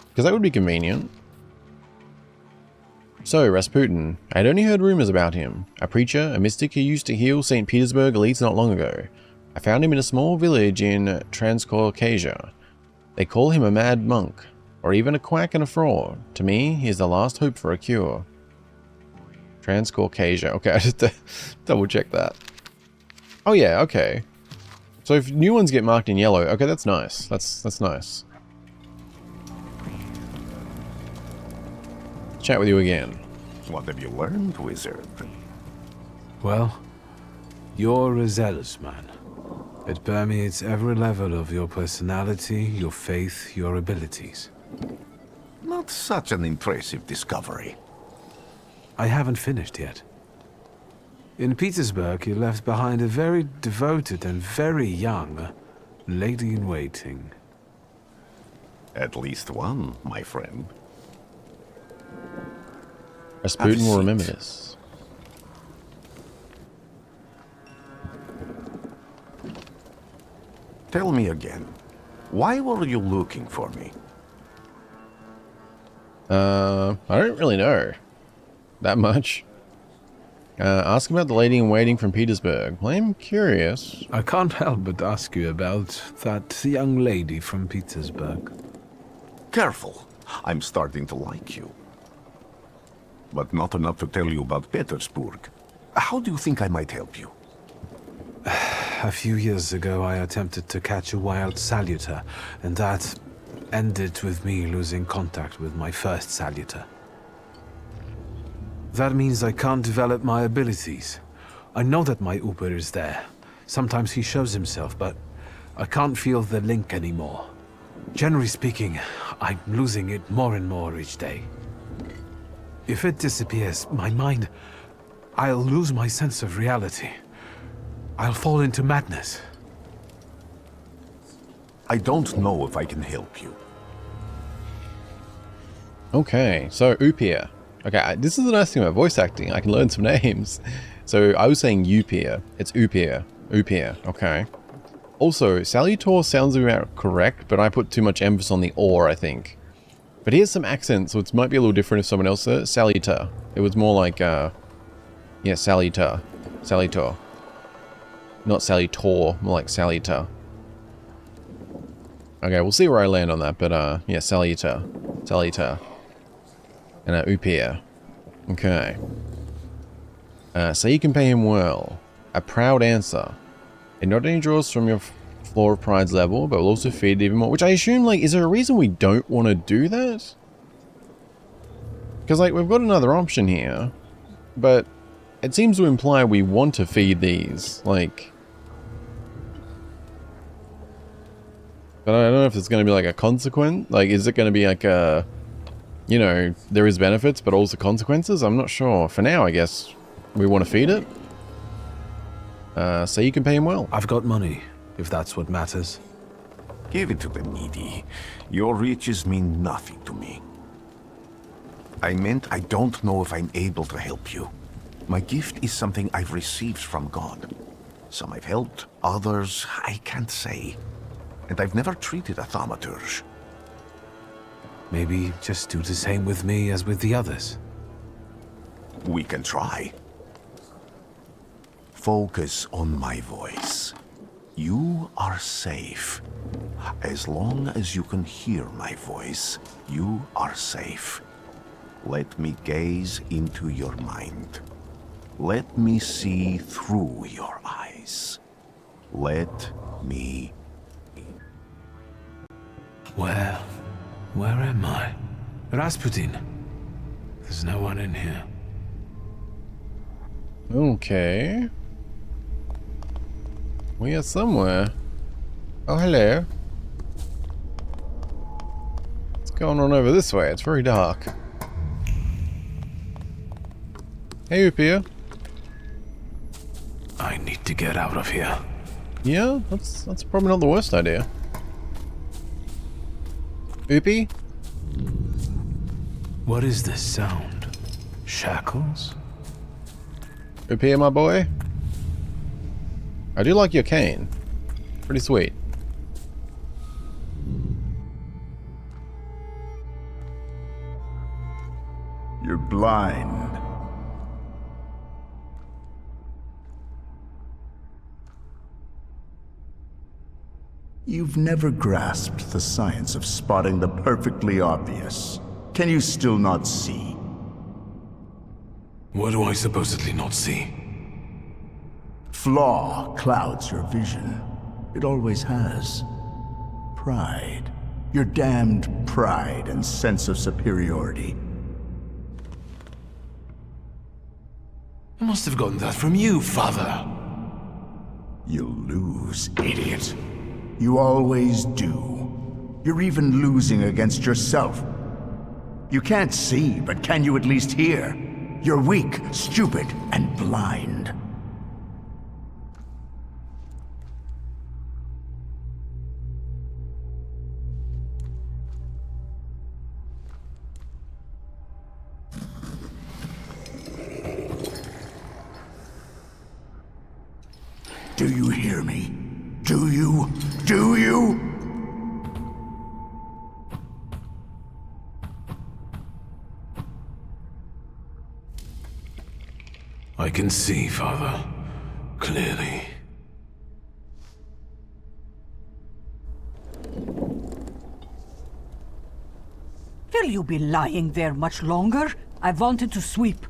Because that would be convenient. So, Rasputin. I had only heard rumors about him. A preacher, a mystic who used to heal St. Petersburg elites not long ago. I found him in a small village in Transcaucasia. They call him a mad monk, or even a quack and a fraud. To me, he is the last hope for a cure. Transcaucasia. Okay, I just double check that. Oh yeah, okay. So if new ones get marked in yellow, okay, that's nice. That's nice. Chat with you again. What have you learned, wizard? Well, you're a zealous man. It permeates every level of your personality, your faith, your abilities. Not such an impressive discovery. I haven't finished yet. In Petersburg, you left behind a very devoted and very young lady-in-waiting. At least one, my friend. Rasputin will remember this. Tell me again, why were you looking for me? I don't really know that much. Ask about the lady-in-waiting from Petersburg. I'm curious. I can't help but ask you about that young lady from Petersburg. Careful, I'm starting to like you. But not enough to tell you about Petersburg. How do you think I might help you? A few years ago, I attempted to catch a wild salutor, and that ended with me losing contact with my first salutor. That means I can't develop my abilities. I know that my Uber is there. Sometimes he shows himself, but I can't feel the link anymore. Generally speaking, I'm losing it more and more each day. If it disappears, my mind, I'll lose my sense of reality. I'll fall into madness. I don't know if I can help you. Okay, so Upir. Okay, this is the nice thing about voice acting. I can learn some names. So I was saying Upir. It's Upir. Upir. Okay. Also, salutor sounds about correct, but I put too much emphasis on the or, I think. But here's some accent, so it might be a little different if someone else said salutor. It was more like, yeah, salutor. Salutor. Not salutor, more like salutor. Okay, we'll see where I land on that, but yeah, salutor. Salutor. And Upir. Okay. So you can pay him well. A proud answer. It not only draws from your floor of pride's level, but will also feed even more. Which I assume, like, is there a reason we don't want to do that? Because, like, we've got another option here. But it seems to imply we want to feed these. Like... But I don't know if it's going to be, like, a consequence. Like, is it going to be, like, a... You know, there is benefits, but also consequences? I'm not sure. For now, I guess we want to feed it. So you can pay him well. I've got money, if that's what matters. Give it to the needy. Your riches mean nothing to me. I meant I don't know if I'm able to help you. My gift is something I've received from God. Some I've helped, others I can't say. And I've never treated a thaumaturge. Maybe just do the same with me as with the others. We can try. Focus on my voice. You are safe. As long as you can hear my voice, you are safe. Let me gaze into your mind. Let me see through your eyes. Let me... Where am I? Rasputin. There's no one in here. Okay. We are somewhere. Oh, hello. What's going on over this way? It's very dark. Hey, Upir. I need to get out of here. Yeah, that's probably not the worst idea. Uppy? What is this sound? Shackles? Up here, my boy. I do like your cane. Pretty sweet. You're blind. You've never grasped the science of spotting the perfectly obvious. Can you still not see? What do I supposedly not see? Flaw clouds your vision. It always has. Pride. Your damned pride and sense of superiority. I must have gotten that from you, Father. You'll lose, idiot. You always do. You're even losing against yourself. You can't see, but can you at least hear? You're weak, stupid, and blind. Do you hear me? Do you? Do you? I can see, Father. Clearly. Will you be lying there much longer? I wanted to sweep.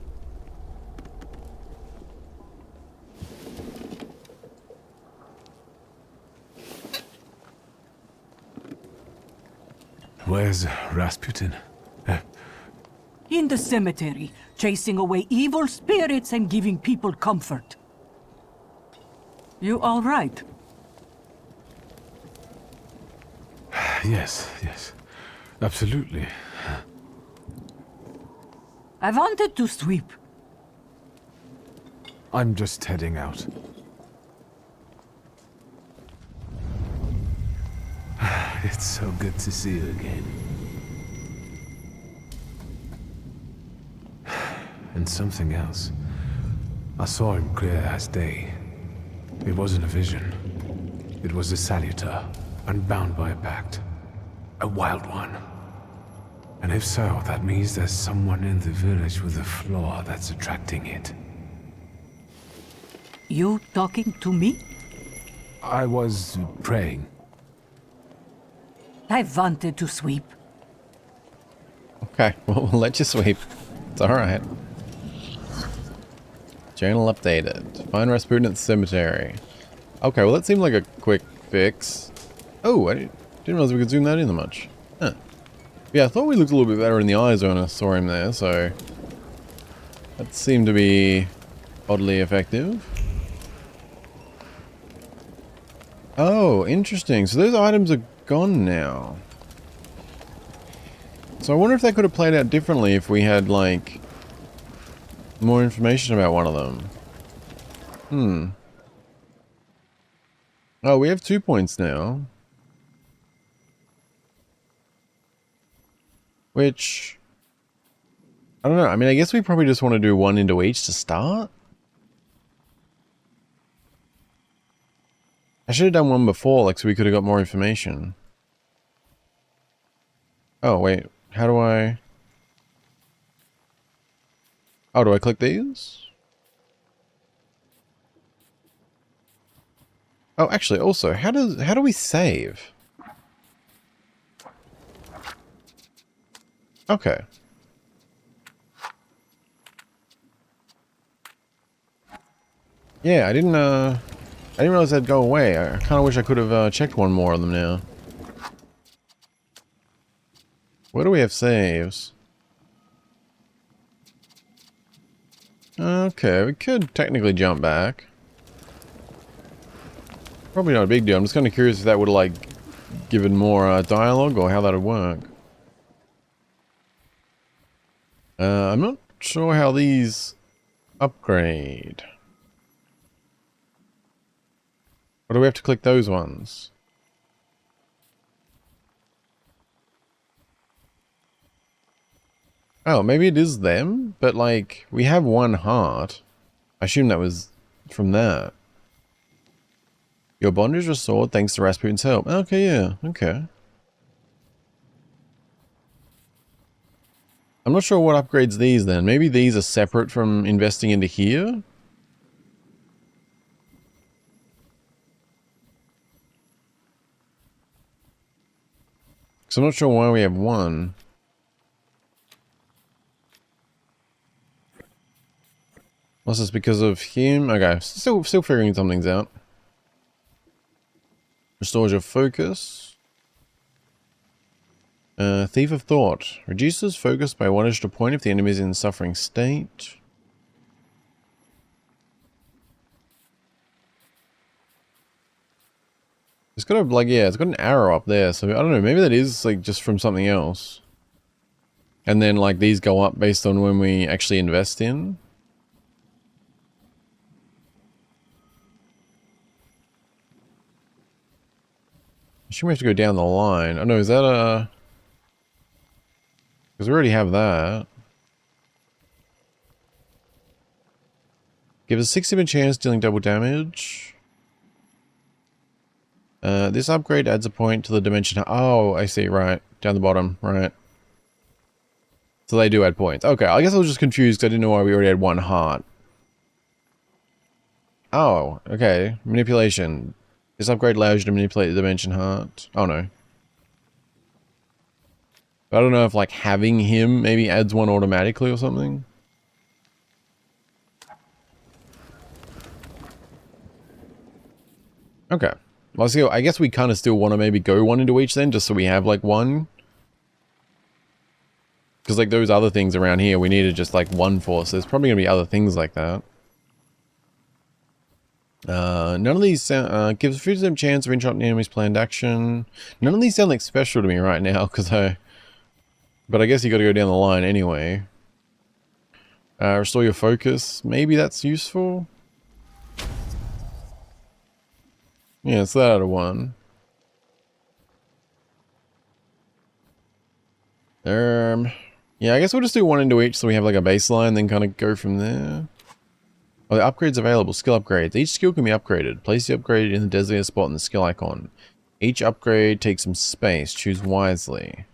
Where's Rasputin? In the cemetery, chasing away evil spirits and giving people comfort. You all right? Yes, yes. Absolutely. I wanted to sweep. I'm just heading out. It's so good to see you again. And something else. I saw him clear as day. It wasn't a vision. It was a salutor, unbound by a pact. A wild one. And if so, that means there's someone in the village with a flaw that's attracting it. You talking to me? I was praying. I wanted to sweep. Okay, well, we'll let you sweep. It's alright. Journal updated. Find Rasputin at the cemetery. Okay, well that seemed like a quick fix. Oh, I didn't realize we could zoom that in that much. Huh. Yeah, I thought we looked a little bit better in the eyes when I saw him there, so... that seemed to be oddly effective. Oh, interesting. So those items are gone now. So I wonder if that could have played out differently if we had, like, more information about one of them. Oh, we have 2 points now. Which... I don't know. I mean, I guess we probably just want to do one into each to start. I should have done one before, like, so we could have got more information. Oh, wait. How do I... oh, do I click these? Oh, actually, also, how do we save? Okay. Yeah, I didn't realize that'd go away. I kind of wish I could have checked one more of them now. Where do we have saves? Okay, we could technically jump back. Probably not a big deal. I'm just kind of curious if that would have, like, given more dialogue or how that would work. I'm not sure how these upgrade. Or do we have to click those ones? Oh, maybe it is them, but, like, we have one heart. I assume that was from that. Your bond is restored thanks to Rasputin's help. Okay, yeah, okay. I'm not sure what upgrades these then. Maybe these are separate from investing into here? Because I'm not sure why we have one. Unless it's because of him. Okay, still figuring some things out. Restores your focus. Thief of Thought. Reduces focus by 1 additional point if the enemy is in a suffering state. It's got a, like, yeah, it's got an arrow up there, so I don't know, maybe that is, like, just from something else. And then, like, these go up based on when we actually invest in. I assume we have to go down the line. Oh no, is that a... Because we already have that. Give us a 60% chance dealing double damage. This upgrade adds a point to the dimension. Oh, I see, right. Down the bottom, right. So they do add points. Okay, I guess I was just confused because I didn't know why we already had 1 heart. Oh, okay. Manipulation. This upgrade allows you to manipulate the dimension heart. Oh no. I don't know if like having him maybe adds 1 automatically or something. Okay. Well, so I guess we kind of still want to maybe go 1 into each then, just so we have like 1. Because like those other things around here, we needed just like 1 for, so there's probably going to be other things like that. None of these sound, gives a 50% chance of interrupting the enemy's planned action. None of these sound like special to me right now, but I guess you got to go down the line anyway. Restore your focus. Maybe that's useful. Yeah, it's that out of 1. Yeah, I guess we'll just do 1 into each so we have like a baseline, then kind of go from there. Oh, the upgrades available. Skill upgrades. Each skill can be upgraded. Place the upgrade in the designated spot in the skill icon. Each upgrade takes some space. Choose wisely.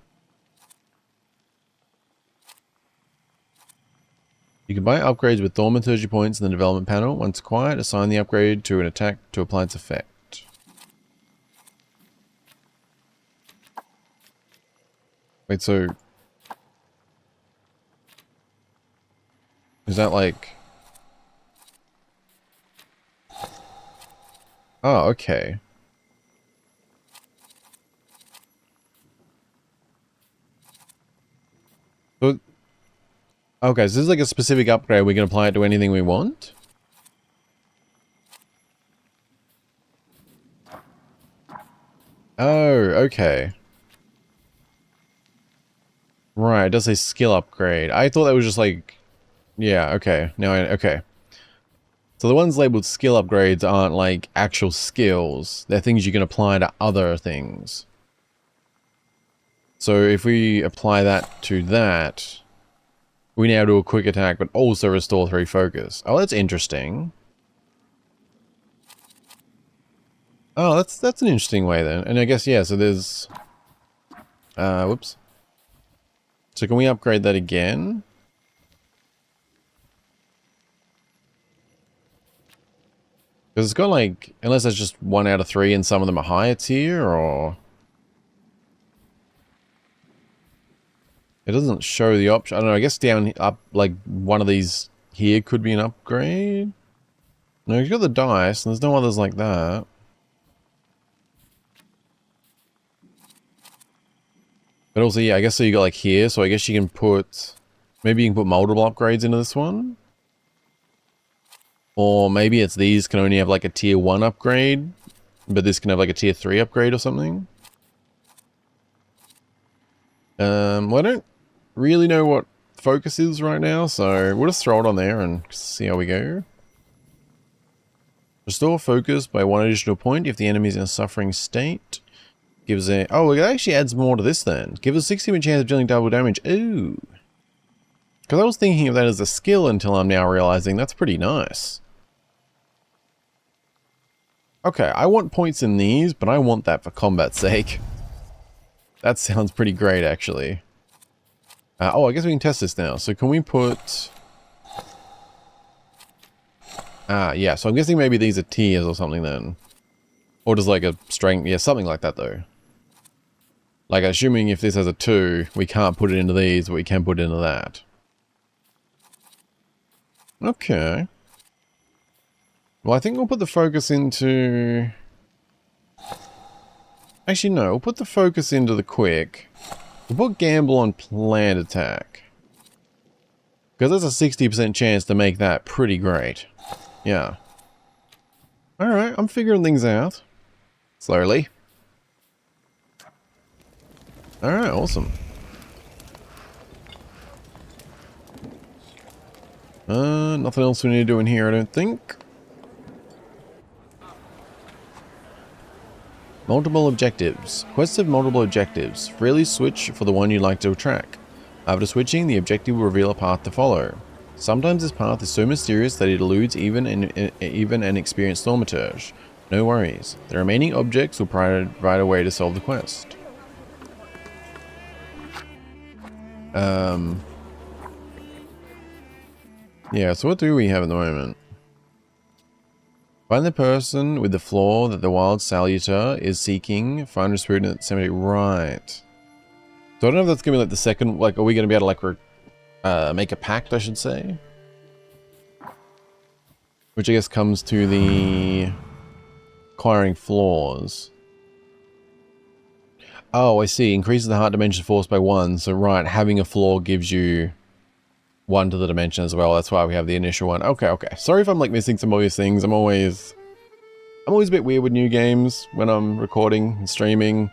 You can buy upgrades with thaumaturge points in the development panel. Once acquired, assign the upgrade to an attack to apply its effect. Wait, so... Is that like... Oh, okay. So, okay, so this is like a specific upgrade. We can apply it to anything we want? Oh, okay. Right, it does say skill upgrade. I thought that was just like... Yeah, okay. Now okay. So the ones labeled skill upgrades aren't like actual skills. They're things you can apply to other things. So if we apply that to that, we now do a quick attack, but also restore 3 focus. Oh, that's interesting. Oh, that's an interesting way then. And I guess, yeah, so there's... whoops. So can we upgrade that again? Because it's got like, unless it's just 1 out of 3 and some of them are higher tier, or... It doesn't show the option. I don't know, I guess down up, like one of these here could be an upgrade. No, you've got the dice, and there's no others like that. But also, yeah, I guess so you got like here, so I guess you can put... Maybe you can put multiple upgrades into this one. Or maybe it's these can only have like a tier 1 upgrade, but this can have like a tier 3 upgrade or something. Well, I don't really know what focus is right now, so we'll just throw it on there and see how we go. Restore focus by 1 additional point if the enemy is in a suffering state. Gives a... Oh, it actually adds more to this then. Give us a 60% chance of dealing double damage. Ooh. Because I was thinking of that as a skill until I'm now realizing that's pretty nice. Okay, I want points in these, but I want that for combat's sake. That sounds pretty great, actually. Oh, I guess we can test this now. So can we put... yeah, so I'm guessing maybe these are tiers or something then. Or just like a strength, yeah, something like that though. Like assuming if this has a 2, we can't put it into these, but we can put it into that. Okay. Well, I think we'll put the focus into... Actually, no, we'll put the focus into the quick. We'll put gamble on planned attack. Because there's a 60% chance to make that pretty great. Yeah. Alright, I'm figuring things out. Slowly. Alright, awesome. Nothing else we need to do in here, I don't think. Multiple objectives. Quests have multiple objectives. Freely switch for the one you'd like to track. After switching, the objective will reveal a path to follow. Sometimes this path is so mysterious that it eludes even an experienced thaumaturge. No worries. The remaining objects will provide a way to solve the quest. Yeah, so what do we have at the moment? Find the person with the flaw that the wild salutor is seeking. Find a spirit in the cemetery. Right. So I don't know if that's going to be like the second... Like, are we going to be able to, like, make a pact, I should say? Which I guess comes to the... acquiring flaws. Oh, I see. Increases the heart dimension force by 1. So, right, having a flaw gives you 1 to the dimension as well. That's why we have the initial one. Okay, okay. Sorry if I'm, like, missing some obvious things. I'm always a bit weird with new games when I'm recording and streaming.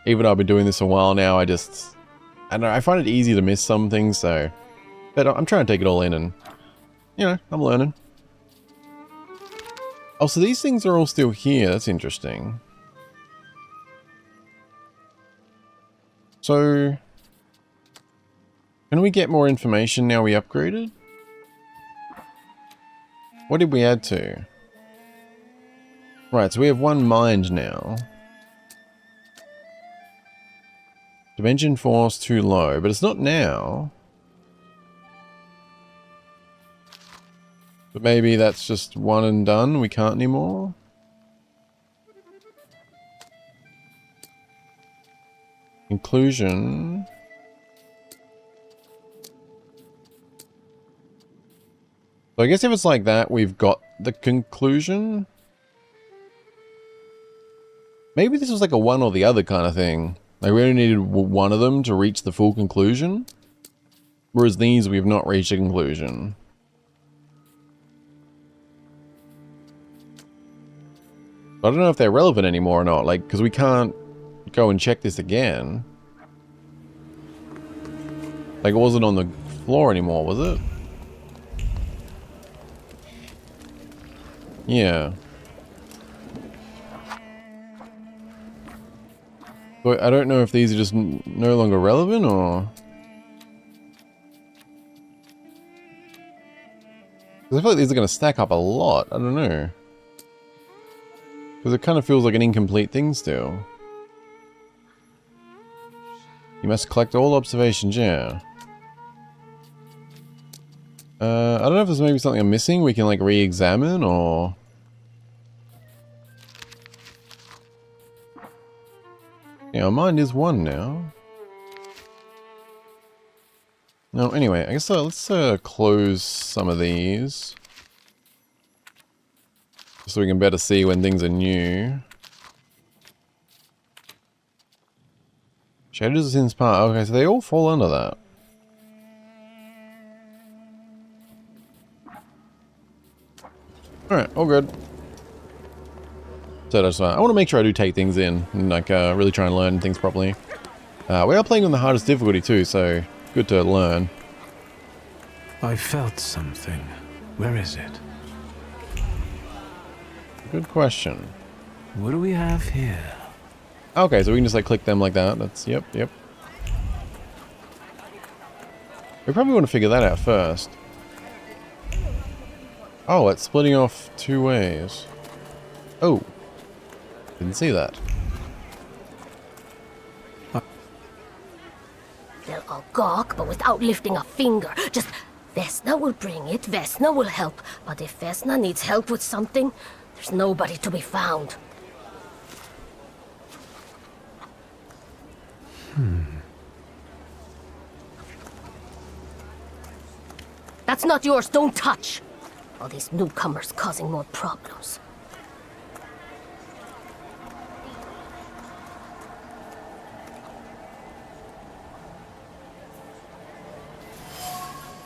Even though I've been doing this a while now, I don't know, I find it easy to miss some things, so... But I'm trying to take it all in and, you know, I'm learning. Oh, so these things are all still here. That's interesting. So... Can we get more information now we upgraded? What did we add to? Right, so we have 1 mind now. Dimension force too low, but it's not now. But maybe that's just 1 and done, we can't anymore? Inclusion... So I guess if it's like that, we've got the conclusion. Maybe this was like a one or the other kind of thing. Like we only needed one of them to reach the full conclusion. Whereas these, we've not reached a conclusion. I don't know if they're relevant anymore or not, like, because we can't go and check this again. Like it wasn't on the floor anymore, was it? Yeah. But I don't know if these are just no longer relevant or... I feel like these are going to stack up a lot. I don't know. Because it kind of feels like an incomplete thing still. You must collect all observations, yeah. I don't know if there's maybe something I'm missing we can like re-examine or... Yeah, mine is 1 now. No, anyway, I guess let's close some of these. So we can better see when things are new. Shadows of Sin's Part. Okay, so they all fall under that. Alright, all good. So that's I want to make sure I do take things in and like really try and learn things properly. We are playing on the hardest difficulty too, so good to learn. I felt something. Where is it? Good question. What do we have here? Okay, so we can just like click them like that. That's, yep. We probably want to figure that out first. Oh, it's splitting off 2 ways. Oh. Didn't see that. They'll all gawk, but without lifting a finger. Just, Vesna will bring it, Vesna will help. But if Vesna needs help with something, there's nobody to be found. That's not yours, don't touch! All these newcomers causing more problems.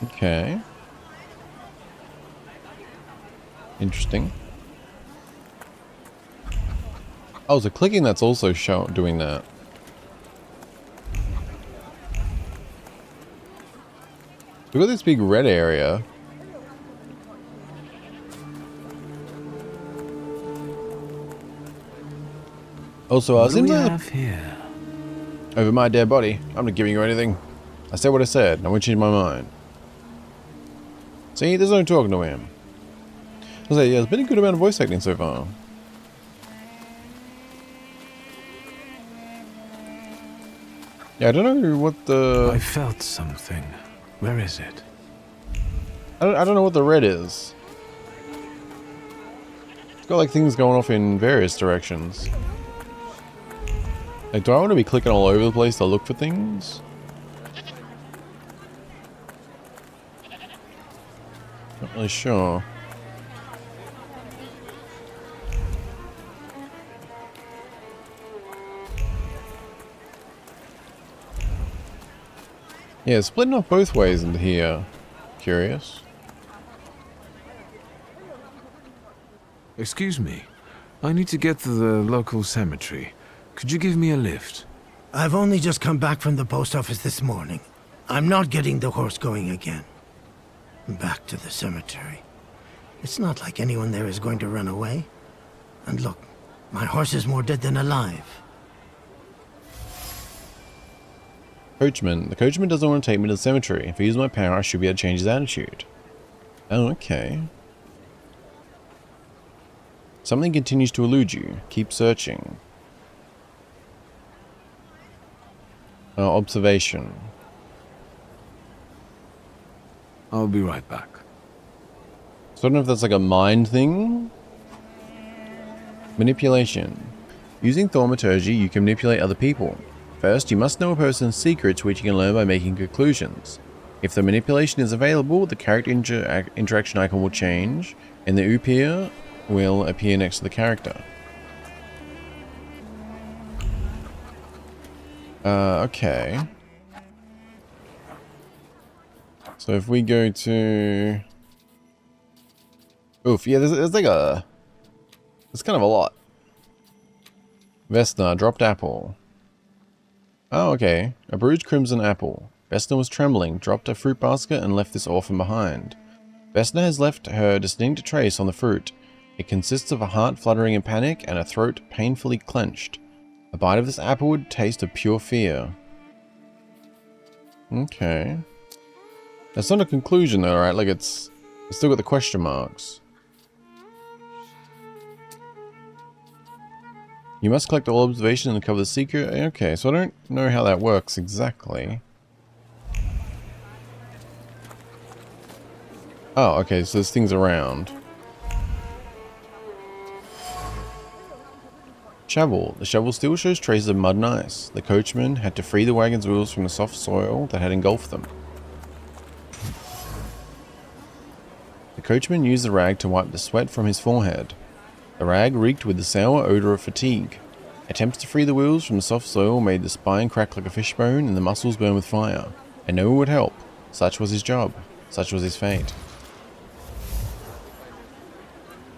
Okay. Interesting. Oh, so clicking that's also doing that. We've got this big red area. Also, What do we seems like have here? over my dead body. I'm not giving you anything. I said what I said. I won't change my mind. See, there's no talking to him. I was like, yeah, there's been a good amount of voice acting so far. Yeah, I don't know what the... I felt something. Where is it? I don't know what the red is. It's got like things going off in various directions. Like, do I want to be clicking all over the place to look for things? Not really sure. Yeah, splitting off both ways into here. Curious. Excuse me. I need to get to the local cemetery. Could you give me a lift? I've only just come back from the post office this morning. I'm not getting the horse going again. Back to the cemetery. It's not like anyone there is going to run away. And look, my horse is more dead than alive. Coachman. The coachman doesn't want to take me to the cemetery. If I use my power, I should be able to change his attitude. Oh, okay. Something continues to elude you. Keep searching. Observation. I'll be right back. So I don't know if that's like a mind thing. Manipulation. Using Thaumaturge, you can manipulate other people. First, you must know a person's secrets, which you can learn by making conclusions. If the manipulation is available, the character interaction icon will change, and the upir will appear next to the character. Okay. So if we go to... Oof, yeah, there's like a... There's kind of a lot. Vesna, dropped apple. Oh, okay. A bruised crimson apple. Vesna was trembling, dropped a fruit basket, and left this orphan behind. Vesna has left her distinct trace on the fruit. It consists of a heart fluttering in panic and a throat painfully clenched. A bite of this apple would taste of pure fear. Okay. That's not a conclusion though, right? Like it's still got the question marks. You must collect all observation and uncover the secret. Okay, so I don't know how that works exactly. Oh, okay, so there's things around. Shovel. The shovel still shows traces of mud and ice. The coachman had to free the wagon's wheels from the soft soil that had engulfed them. The coachman used the rag to wipe the sweat from his forehead. The rag reeked with the sour odor of fatigue. Attempts to free the wheels from the soft soil made the spine crack like a fishbone and the muscles burn with fire. And no one would help. Such was his job. Such was his fate.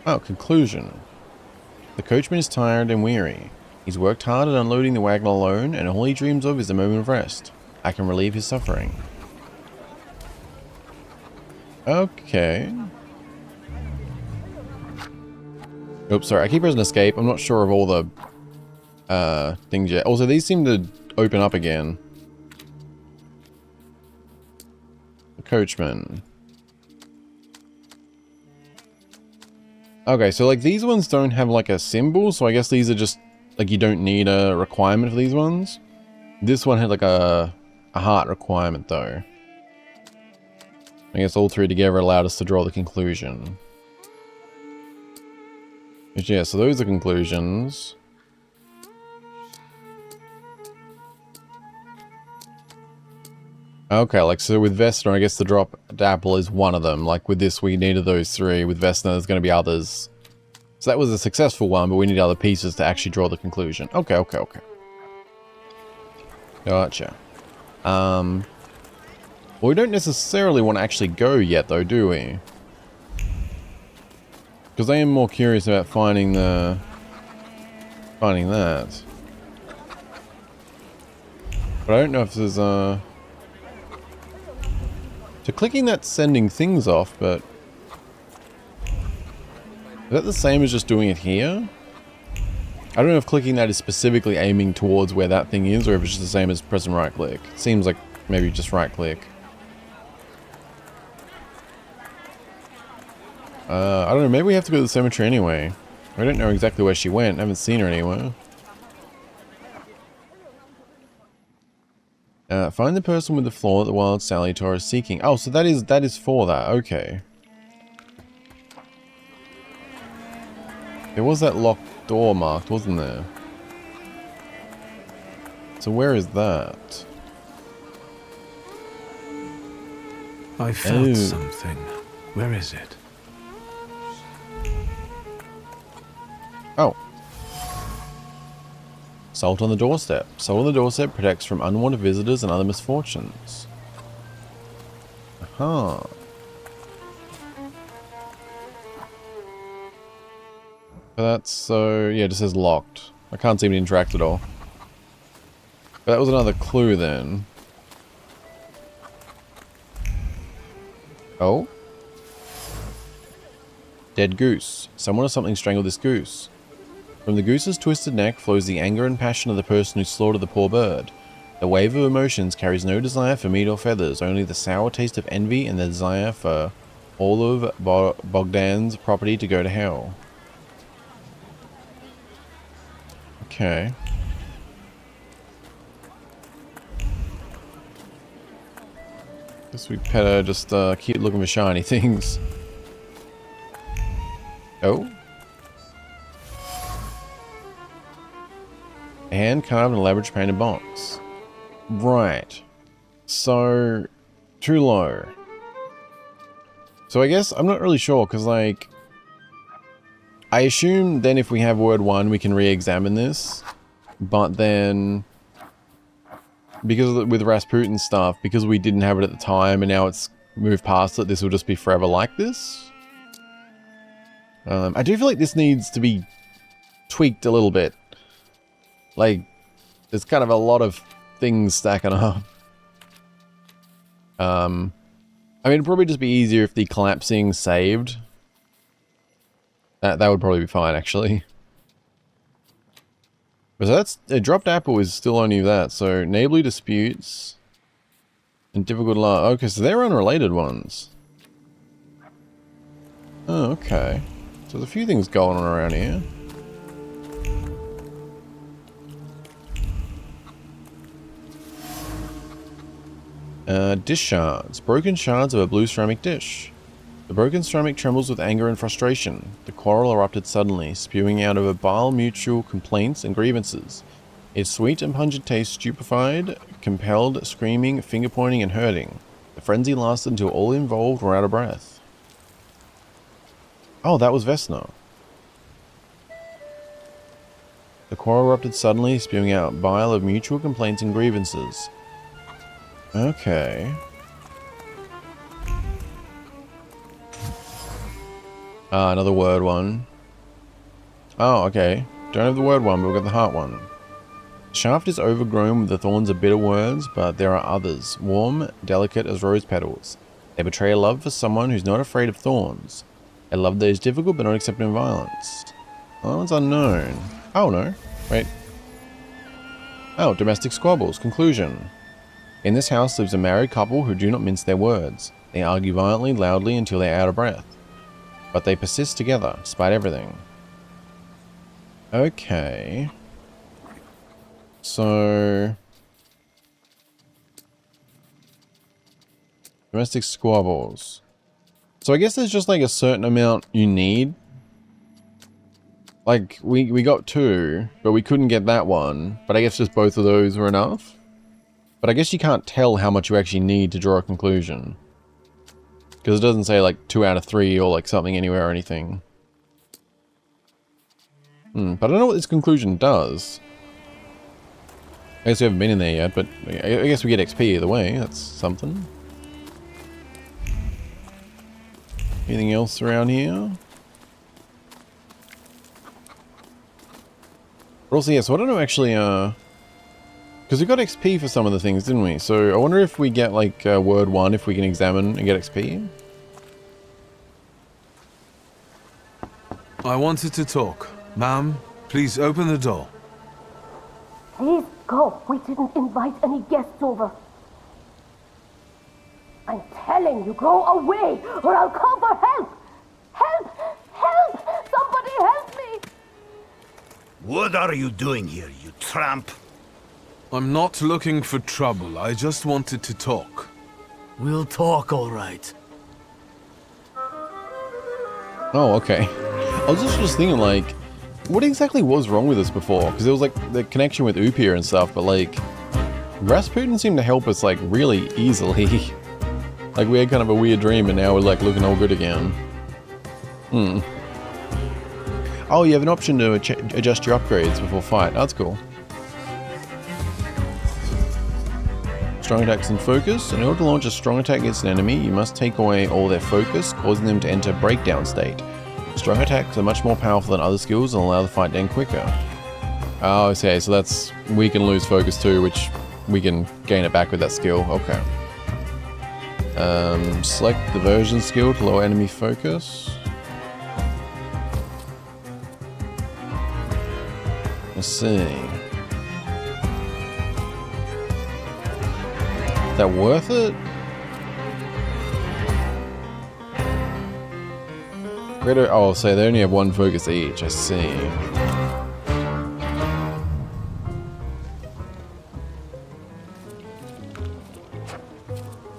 Oh, conclusion. The coachman is tired and weary. He's worked hard at unloading the wagon alone, and all he dreams of is a moment of rest. I can relieve his suffering. Okay. Oops, sorry. I keep pressing escape. I'm not sure of all the things yet. Also, these seem to open up again. coachman. Okay, so like these ones don't have like a symbol, so I guess these are just like you don't need a requirement for these ones. This one had like a heart requirement though. I guess all three together allowed us to draw the conclusion. But yeah, so those are conclusions. Okay, like so with Vesna, I guess the dropped apple is one of them. Like with this, we needed those three. With Vesna, there's going to be others. So that was a successful one, but we need other pieces to actually draw the conclusion. Okay. Gotcha. Well, we don't necessarily want to actually go yet, though, do we? Because I am more curious about finding that. But I don't know if there's a... So clicking that's sending things off, but... Is that the same as just doing it here? I don't know if clicking that is specifically aiming towards where that thing is, or if it's just the same as press and right click. It seems like maybe just right click. I don't know, maybe we have to go to the cemetery anyway. I don't know exactly where she went, I haven't seen her anywhere. Find the person with the flaw that the wild salutor is seeking. Oh, so that is for that, okay. There was that locked door marked, wasn't there? So where is that? I felt something. Where is it? Oh. Salt on the doorstep. Salt on the doorstep protects from unwanted visitors and other misfortunes. Aha. That's so... yeah, it just says locked. I can't seem to interact at all. But that was another clue then. Oh? Dead goose. Someone or something strangled this goose. From the goose's twisted neck flows the anger and passion of the person who slaughtered the poor bird. The wave of emotions carries no desire for meat or feathers, only the sour taste of envy and the desire for all of Bogdan's property to go to hell. Okay. Guess we better just keep looking for shiny things. Oh. A hand carved in a elaborate painted box. Right. So, too low. So I guess I'm not really sure because like I assume then if we have word 1 we can re-examine this, but then because with Rasputin stuff, because we didn't have it at the time and now it's moved past it, this will just be forever like this. I do feel like this needs to be tweaked a little bit. Like, there's kind of a lot of things stacking up. I mean, it'd probably just be easier if the collapsing saved. That would probably be fine, actually. But that's... a dropped apple is still only that, so neighborly disputes and difficult law. Okay, so they're unrelated ones. Oh, okay. So there's a few things going on around here. Dish shards. Broken shards of a blue ceramic dish. The broken ceramic trembles with anger and frustration. The quarrel erupted suddenly, spewing out of a bile mutual complaints and grievances. Its sweet and pungent taste stupefied, compelled, screaming, finger-pointing, and hurting. The frenzy lasted until all involved were out of breath. Oh, that was Vesna. The quarrel erupted suddenly, spewing out bile of mutual complaints and grievances. Okay. Another word 1. Oh, okay. Don't have the word 1, but we've got the heart 1. The shaft is overgrown with the thorns of bitter words, but there are others, warm, delicate as rose petals. They betray a love for someone who's not afraid of thorns. A love that is difficult but not accepting violence. Oh, that one's unknown. Oh, no. Wait. Oh, domestic squabbles. Conclusion. In this house lives a married couple who do not mince their words. They argue violently, loudly, until they are out of breath. But they persist together, despite everything. Okay. So... domestic squabbles. So I guess there's just like a certain amount you need. Like, we got 2, but we couldn't get that one. But I guess just both of those were enough. But I guess you can't tell how much you actually need to draw a conclusion. Because it doesn't say like 2 out of 3 or like something anywhere or anything. But I don't know what this conclusion does. I guess we haven't been in there yet, but I guess we get XP either way. That's something. Anything else around here? But also, yeah, so I don't know actually, because we got XP for some of the things, didn't we? So I wonder if we get like word 1, if we can examine and get XP. I wanted to talk. Ma'am, please open the door. Please go. We didn't invite any guests over. I'm telling you, go away, or I'll call for help! Help! Help! Somebody help me! What are you doing here, you tramp? I'm not looking for trouble. I just wanted to talk. We'll talk, all right. Oh, okay. I was just thinking, like, what exactly was wrong with us before? Because there was, like, the connection with Upir and stuff, but, like, Rasputin seemed to help us, like, really easily. Like, we had kind of a weird dream, and now we're, like, looking all good again. Oh, you have an option to adjust your upgrades before fight. That's cool. Strong attacks and focus. In order to launch a strong attack against an enemy, you must take away all their focus, causing them to enter breakdown state. Strong attacks are much more powerful than other skills and allow the fight to end quicker. Oh, okay, so that's... we can lose focus too, which we can gain it back with that skill. Okay. Select the version skill to lower enemy focus. Let's see. Is that worth it? Greater, oh, so they only have 1 focus each, I see.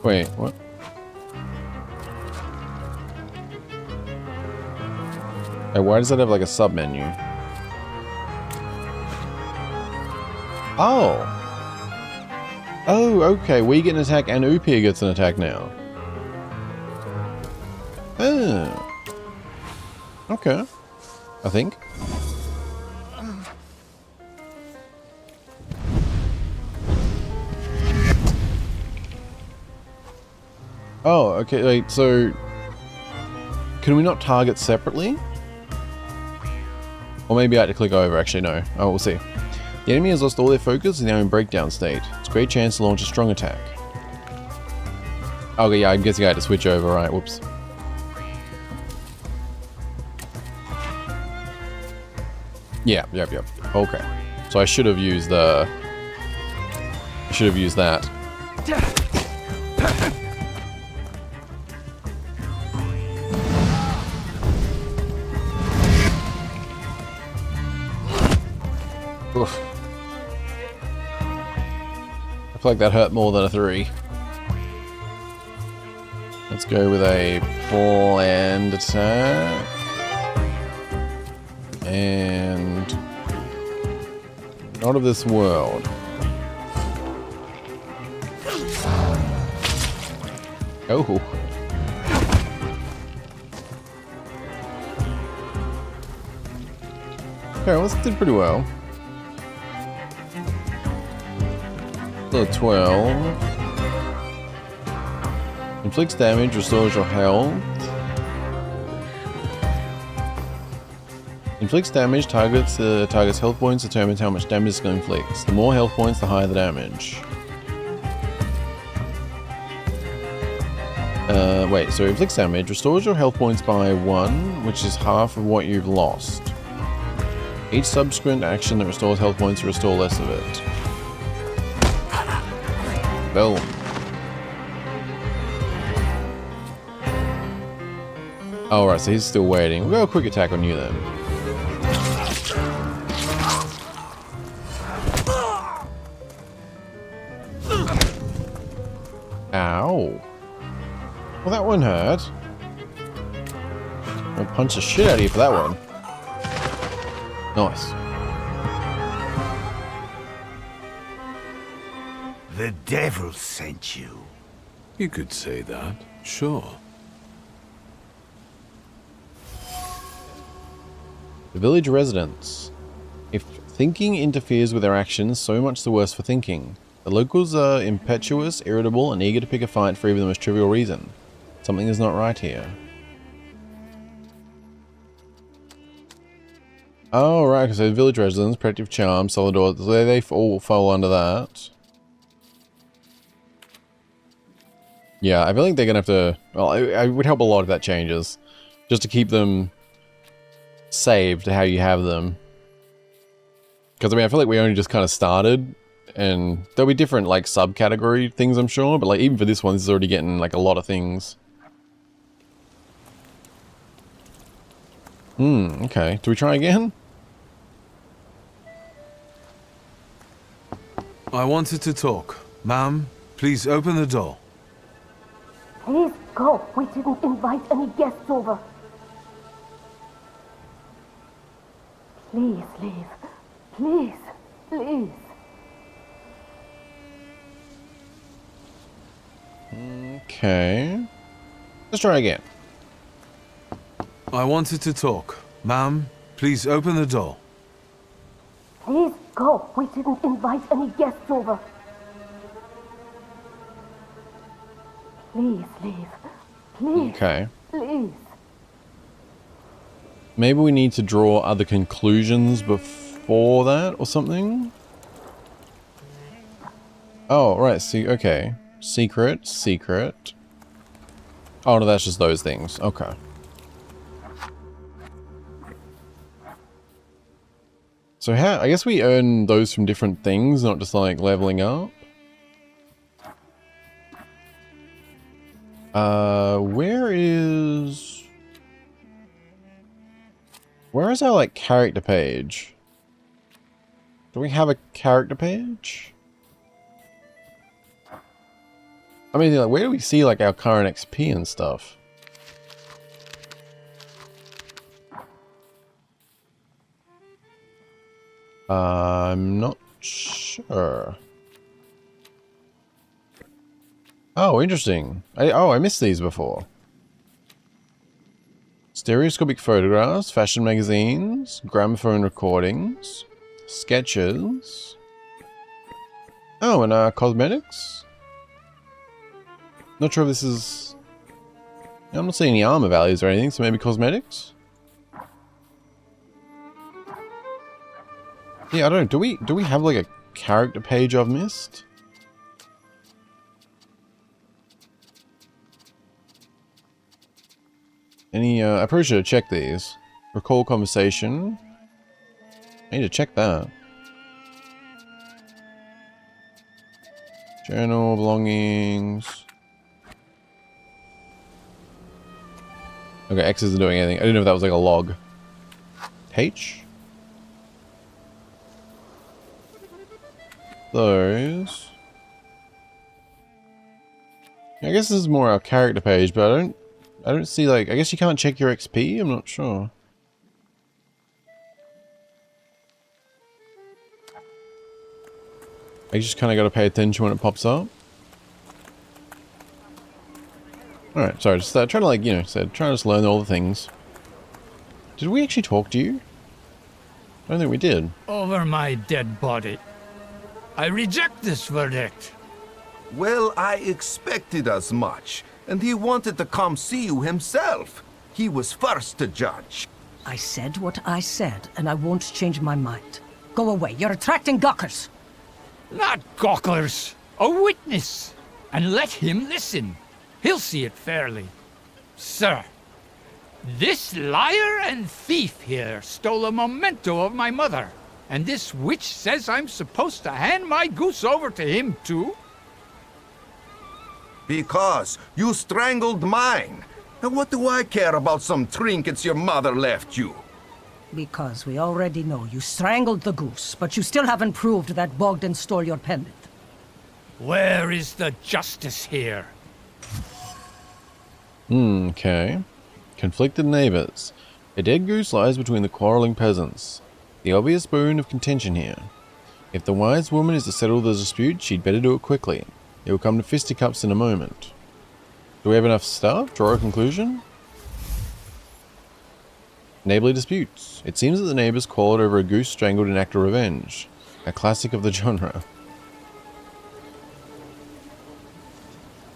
Wait, what? Hey, why does that have like a sub-menu? Oh! Oh, okay, we get an attack and Upir gets an attack now. Oh. Okay. I think. Oh, okay, wait, so... can we not target separately? Or maybe I had to click over, actually, no. Oh, we'll see. The enemy has lost all their focus and is now in breakdown state. It's a great chance to launch a strong attack. Okay, yeah, I guess I had to switch over, right, whoops. Yep. Okay. So I should have used the... I should have used that. Oof. I feel like that hurt more than a 3. Let's go with a planned attack. And not of this world. Oh. Okay, well, this did pretty well. So 12. Inflicts damage, restores your health. Inflicts damage, targets health points, determines how much damage it's going to inflict. The more health points, the higher the damage. Wait, so inflicts damage, restores your health points by 1, which is half of what you've lost. Each subsequent action that restores health points will restore less of it. Boom. Alright, so he's still waiting. We'll go a quick attack on you then. Ow. Well, that one hurt. I'll punch the shit out of you for that one. Nice. The devil sent you. You could say that, sure. The village residents. If thinking interferes with their actions, so much the worse for thinking. The locals are impetuous, irritable, and eager to pick a fight for even the most trivial reason. Something is not right here. Oh, right, so village residents, protective charm, salutors, they all fall under that. Yeah, I feel like they're gonna have to... Well, it would help a lot if that changes. Just to keep them saved how you have them. Because, I mean, I feel like we only just kind of started, and there'll be different, like, subcategory things, I'm sure, but, like, even for this one, this is already getting, like, a lot of things. Okay. Do we try again? I wanted to talk. Ma'am, please open the door. Please go. We didn't invite any guests over. Please leave. Please. Please. Okay. Let's try again. I wanted to talk. Ma'am, please open the door. Please go. We didn't invite any guests over. Please leave. Please. Okay. Please. Maybe we need to draw other conclusions before that or something? Oh, right. See, okay. Secret, secret. Oh, no, that's just those things. Okay. So how, I guess we earn those from different things, not just like leveling up. Where is our like character page? Do we have a character page? I mean, like, where do we see like our current XP and stuff? I'm not sure. Oh, interesting. I missed these before. Stereoscopic photographs, fashion magazines, gramophone recordings, sketches. Oh, and cosmetics? Not sure if this is... I'm not seeing any armor values or anything, so maybe cosmetics? Yeah, I don't know. Do we have like a character page I've missed? Any, I probably should have checked these. Recall conversation. I need to check that. Journal, belongings. Okay, X isn't doing anything. I didn't know if that was like a log. H? Those. I guess this is more our character page, but I don't see like, I guess you can't check your XP? I'm not sure. I just kind of got to pay attention when it pops up. Alright, sorry, just trying to like, you know, trying to just learn all the things. Did we actually talk to you? I don't think we did. Over my dead body. I reject this verdict. Well, I expected as much, and he wanted to come see you himself. He was first to judge. I said what I said, and I won't change my mind. Go away, you're attracting gawkers. Not gawkers, a witness. And let him listen. He'll see it fairly. Sir, this liar and thief here stole a memento of my mother. And this witch says I'm supposed to hand my goose over to him too? Because you strangled mine. And what do I care about some trinkets your mother left you? Because we already know you strangled the goose, but you still haven't proved that Bogdan stole your pendant. Where is the justice here? Okay. Conflicted neighbors. A dead goose lies between the quarreling peasants. The obvious bone of contention here. If the wise woman is to settle the dispute, she'd better do it quickly. It will come to fisticuffs in a moment. Do we have enough stuff? Draw a conclusion? Neighborly disputes. It seems that the neighbors quarreled over a goose strangled in act of revenge. A classic of the genre.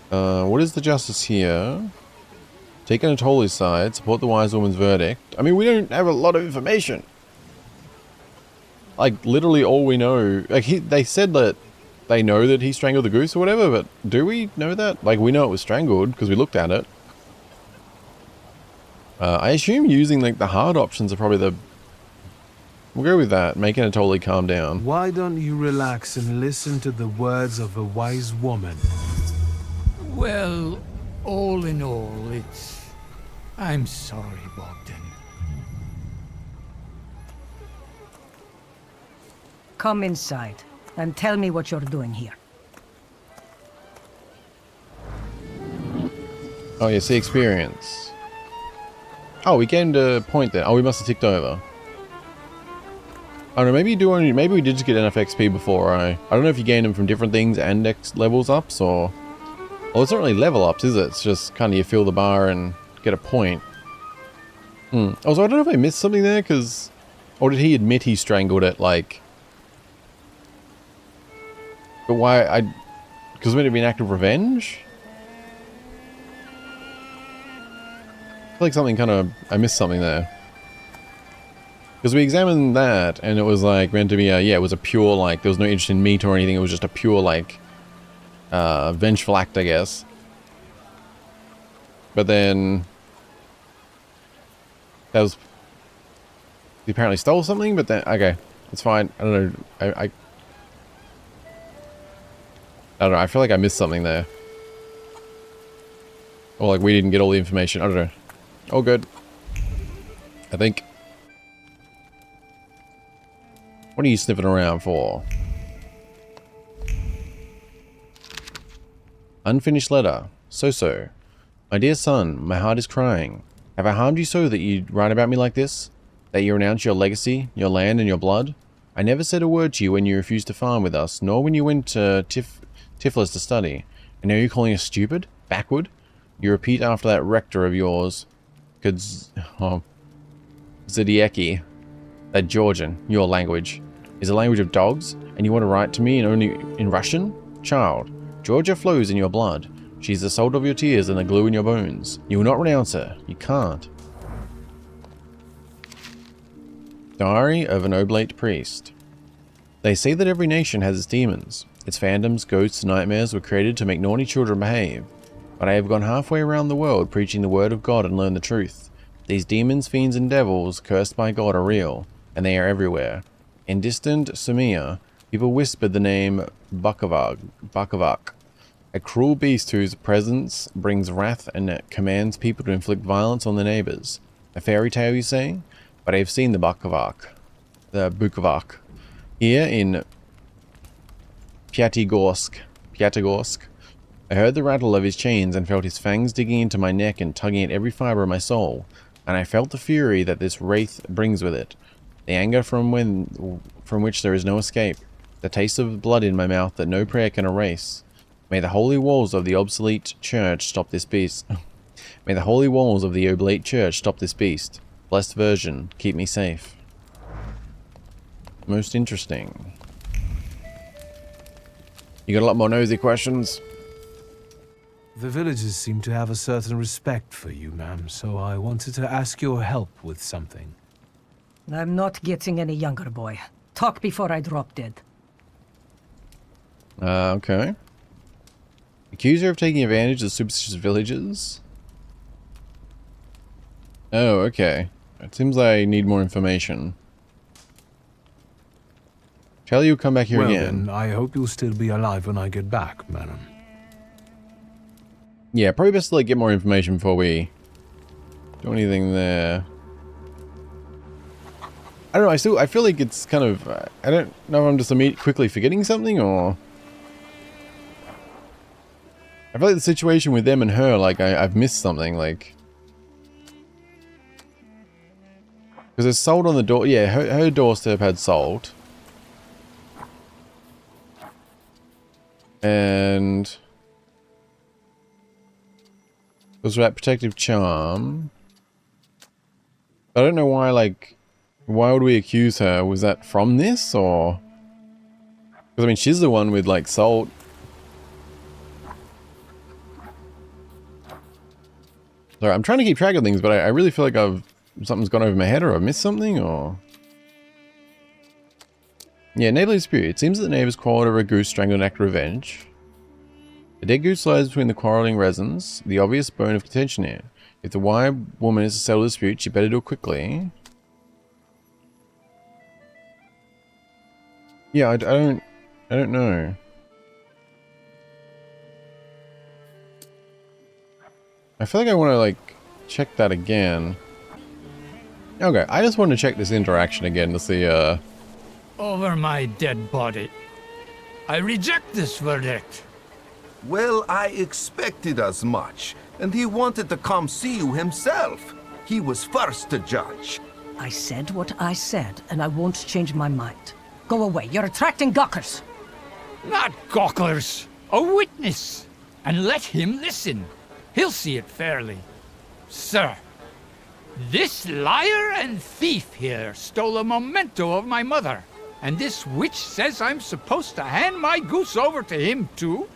What is the justice here? Take Anatoli's side, support the wise woman's verdict. I mean, we don't have a lot of information. Like, literally all we know... Like, they said that they know that he strangled the goose or whatever, but do we know that? Like, we know it was strangled because we looked at it. I assume using, like, the hard options are probably the... We'll go with that. Make Anatoly calm down. Why don't you relax and listen to the words of a wise woman? Well, all in all, it's... I'm sorry, Bogdan. Come inside, and tell me what you're doing here. Oh, yeah, see experience. Oh, we gained a point there. Oh, we must have ticked over. I don't know, maybe you do only... Maybe we did just get enough XP before I don't know if you gain them from different things and X levels ups, or... Well, it's not really level ups, is it? It's just kind of you fill the bar and get a point. Also, I don't know if I missed something there, because... Or did he admit he strangled it, like... But why, because would it be an act of revenge? I feel like something kind of... I missed something there. Because we examined that, and it was like meant to be a... Yeah, it was a pure, like, there was no interest in meat or anything. It was just a pure, like... vengeful act, I guess. But then... That was... He apparently stole something, but then... Okay, it's fine. I don't know. I don't know. I feel like I missed something there. Or like we didn't get all the information. I don't know. All good. I think. What are you sniffing around for? Unfinished letter. So. My dear son, my heart is crying. Have I harmed you so that you write about me like this? That you renounce your legacy, your land, and your blood? I never said a word to you when you refused to farm with us, nor when you went to Tiflis to study. And now you're calling us stupid? Backward? You repeat after that rector of yours. Zidieki. That Georgian, your language, is a language of dogs, and you want to write to me and only in Russian? Child, Georgia flows in your blood. She's the salt of your tears and the glue in your bones. You will not renounce her. You can't. Diary of an Oblate Priest. They say that every nation has its demons. Its phantoms, ghosts, and nightmares were created to make naughty children behave. But I have gone halfway around the world preaching the word of God and learned the truth. These demons, fiends, and devils, cursed by God, are real, and they are everywhere. In distant Sumia, people whispered the name Bakavak, a cruel beast whose presence brings wrath and commands people to inflict violence on their neighbors. A fairy tale, you say? But I have seen the Bukavak. Here in Pyatigorsk, I heard the rattle of his chains and felt his fangs digging into my neck and tugging at every fiber of my soul, and I felt the fury that this wraith brings with it, the anger from which there is no escape, the taste of blood in my mouth that no prayer can erase. May the holy walls of the obsolete church stop this beast. May the holy walls of the oblate church stop this beast. Blessed Virgin, keep me safe. Most interesting. You got a lot more nosy questions? The villagers seem to have a certain respect for you, ma'am, so I wanted to ask your help with something. I'm not getting any younger, boy. Talk before I drop dead. Okay. Accuse her of taking advantage of superstitious villagers? Oh, okay. It seems I need more information. Tell you come back here again. Well, then, I hope you'll still be alive when I get back, madam. Yeah, probably best to like get more information before we do anything there. I don't know, I feel like it's kind of, I don't know if I'm just quickly forgetting something, or... I feel like the situation with them and her, like, I've missed something, like... Because there's salt on the door, yeah, her doorstep had salt. And... was that protective charm. I don't know why, like... Why would we accuse her? Was that from this, or... Because, I mean, she's the one with, like, salt. Sorry, I'm trying to keep track of things, but I really feel like something's gone over my head, or I've missed something, or... Yeah, neighborly dispute. It seems that the neighbors quarreled over a goose strangled in act of revenge. The dead goose lies between the quarreling residents, the obvious bone of contention here. If the wise woman is to settle the dispute, she better do it quickly. Yeah, I don't know. I feel like I want to, like, check that again. Okay, I just want to check this interaction again to see, Over my dead body. I reject this verdict. Well, I expected as much, and he wanted to come see you himself. He was first to judge. I said what I said, and I won't change my mind. Go away, you're attracting gawkers. Not gawkers, a witness. And let him listen. He'll see it fairly. Sir, this liar and thief here stole a memento of my mother. And this witch says I'm supposed to hand my goose over to him too?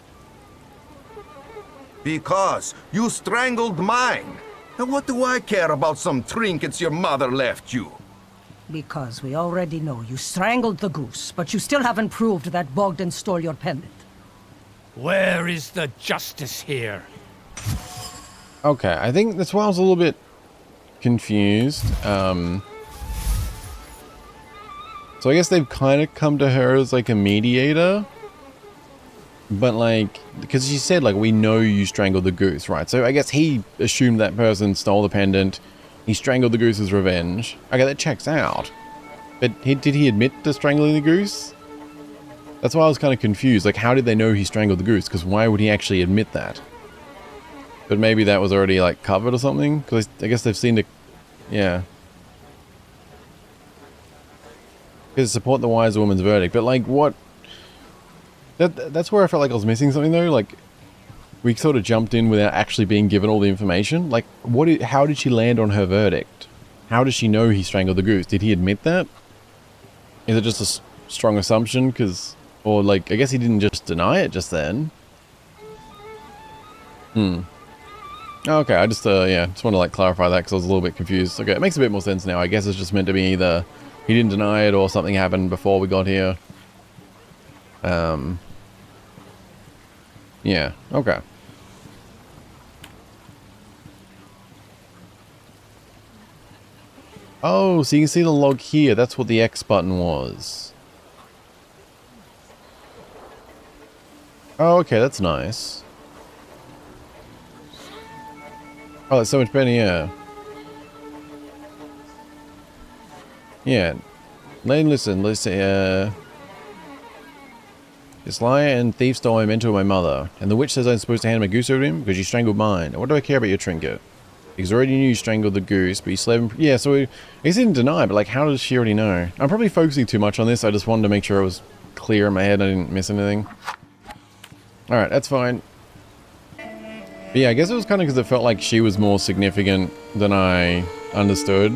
Because you strangled mine. And what do I care about some trinkets your mother left you? Because we already know you strangled the goose, but you still haven't proved that Bogdan stole your pendant. Where is the justice here? Okay, I think that's why I was a little bit confused. So I guess they've kind of come to her as like a mediator. But like, because she said like, we know you strangled the goose, right? So I guess he assumed that person stole the pendant. He strangled the goose as revenge. Okay, that checks out. But did he admit to strangling the goose? That's why I was kind of confused. Like, how did they know he strangled the goose? Because why would he actually admit that? But maybe that was already like covered or something? Because I guess they've seen the... Yeah. Because support the wise woman's verdict. But like, what... That's where I felt like I was missing something though. Like, we sort of jumped in without actually being given all the information. Like, how did she land on her verdict? How does she know he strangled the goose? Did he admit that? Is it just a strong assumption? Or like, I guess he didn't just deny it just then. Okay, I just, yeah, just want to like clarify that because I was a little bit confused. Okay, it makes a bit more sense now. I guess it's just meant to be either he didn't deny it or something happened before we got here. Yeah, okay. Oh, so you can see the log here. That's what the X button was. Oh, okay, that's nice. Oh, that's so much better, yeah. Yeah. Listen, this liar and thief stole my memento of my mother, and the witch says I'm supposed to hand my goose over to him because you strangled mine. And what do I care about your trinket? Because I already knew you strangled the goose, but you slept him. Yeah, so I guess he didn't deny, but like, how does she already know? I'm probably focusing too much on this. I just wanted to make sure it was clear in my head. I didn't miss anything. Alright, that's fine. But yeah, I guess it was kind of because it felt like she was more significant than I understood.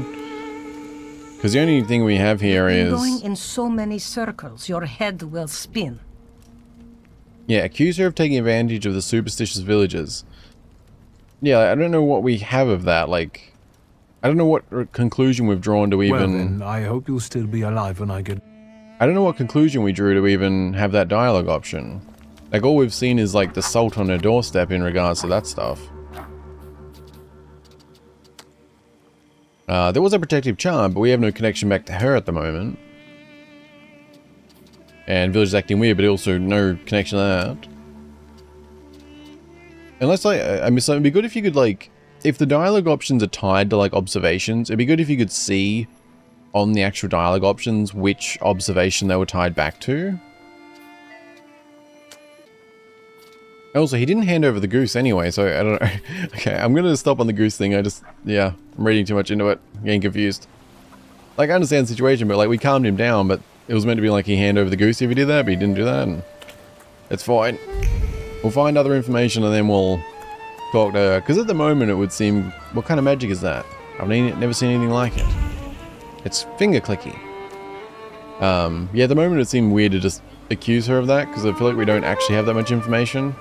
Because the only thing we have here is... Going in so many circles, your head will spin. Yeah, accuse her of taking advantage of the superstitious villagers. Yeah, I don't know what we have of that, like... I don't know what conclusion we've drawn to even... Well then, I hope you'll still be alive when I get... I don't know what conclusion we drew to even have that dialogue option. Like, all we've seen is, like, the salt on her doorstep in regards to that stuff. There was a protective charm, but we have no connection back to her at the moment. And villagers acting weird, but also no connection to that. Unless I missed something, it'd be good if you could like, if the dialogue options are tied to like observations, it'd be good if you could see on the actual dialogue options which observation they were tied back to. Also, he didn't hand over the goose anyway, so I don't know. Okay, I'm gonna stop on the goose thing. Yeah, I'm reading too much into it, getting confused. Like, I understand the situation, but like, we calmed him down, but it was meant to be like he hand over the goose if he did that, but he didn't do that, and it's fine. We'll find other information and then we'll talk to her. Because at the moment it would seem, what kind of magic is that? I've never seen anything like it. It's finger clicky. Yeah, at the moment it seemed weird to just accuse her of that, because I feel like we don't actually have that much information.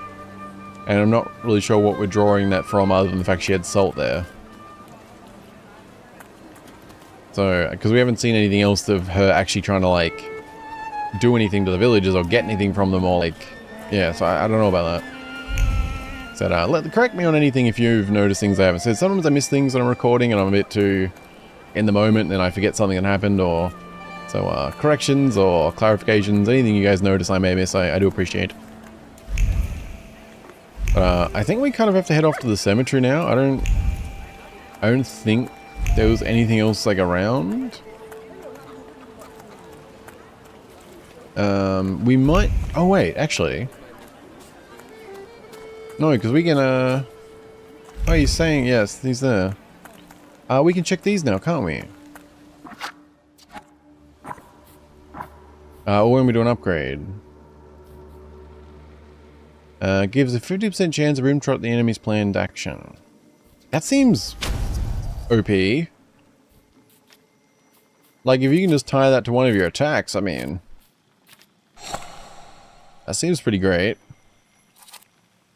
And I'm not really sure what we're drawing that from other than the fact she had salt there. So, because we haven't seen anything else of her actually trying to like do anything to the villagers or get anything from them or like, yeah, so I don't know about that. So correct me on anything if you've noticed things I haven't said. Sometimes I miss things when I'm recording and I'm a bit too in the moment and I forget something that happened, or so corrections or clarifications, anything you guys notice I may miss, I do appreciate. But I think we kind of have to head off to the cemetery now. I don't think there was anything else like around. We might, oh wait, actually. No, because we can, oh, he's saying, yes, he's there. We can check these now, can't we? Or when we do an upgrade. Gives a 50% chance of room trot the enemy's planned action. That seems OP. Like, if you can just tie that to one of your attacks, I mean, that seems pretty great.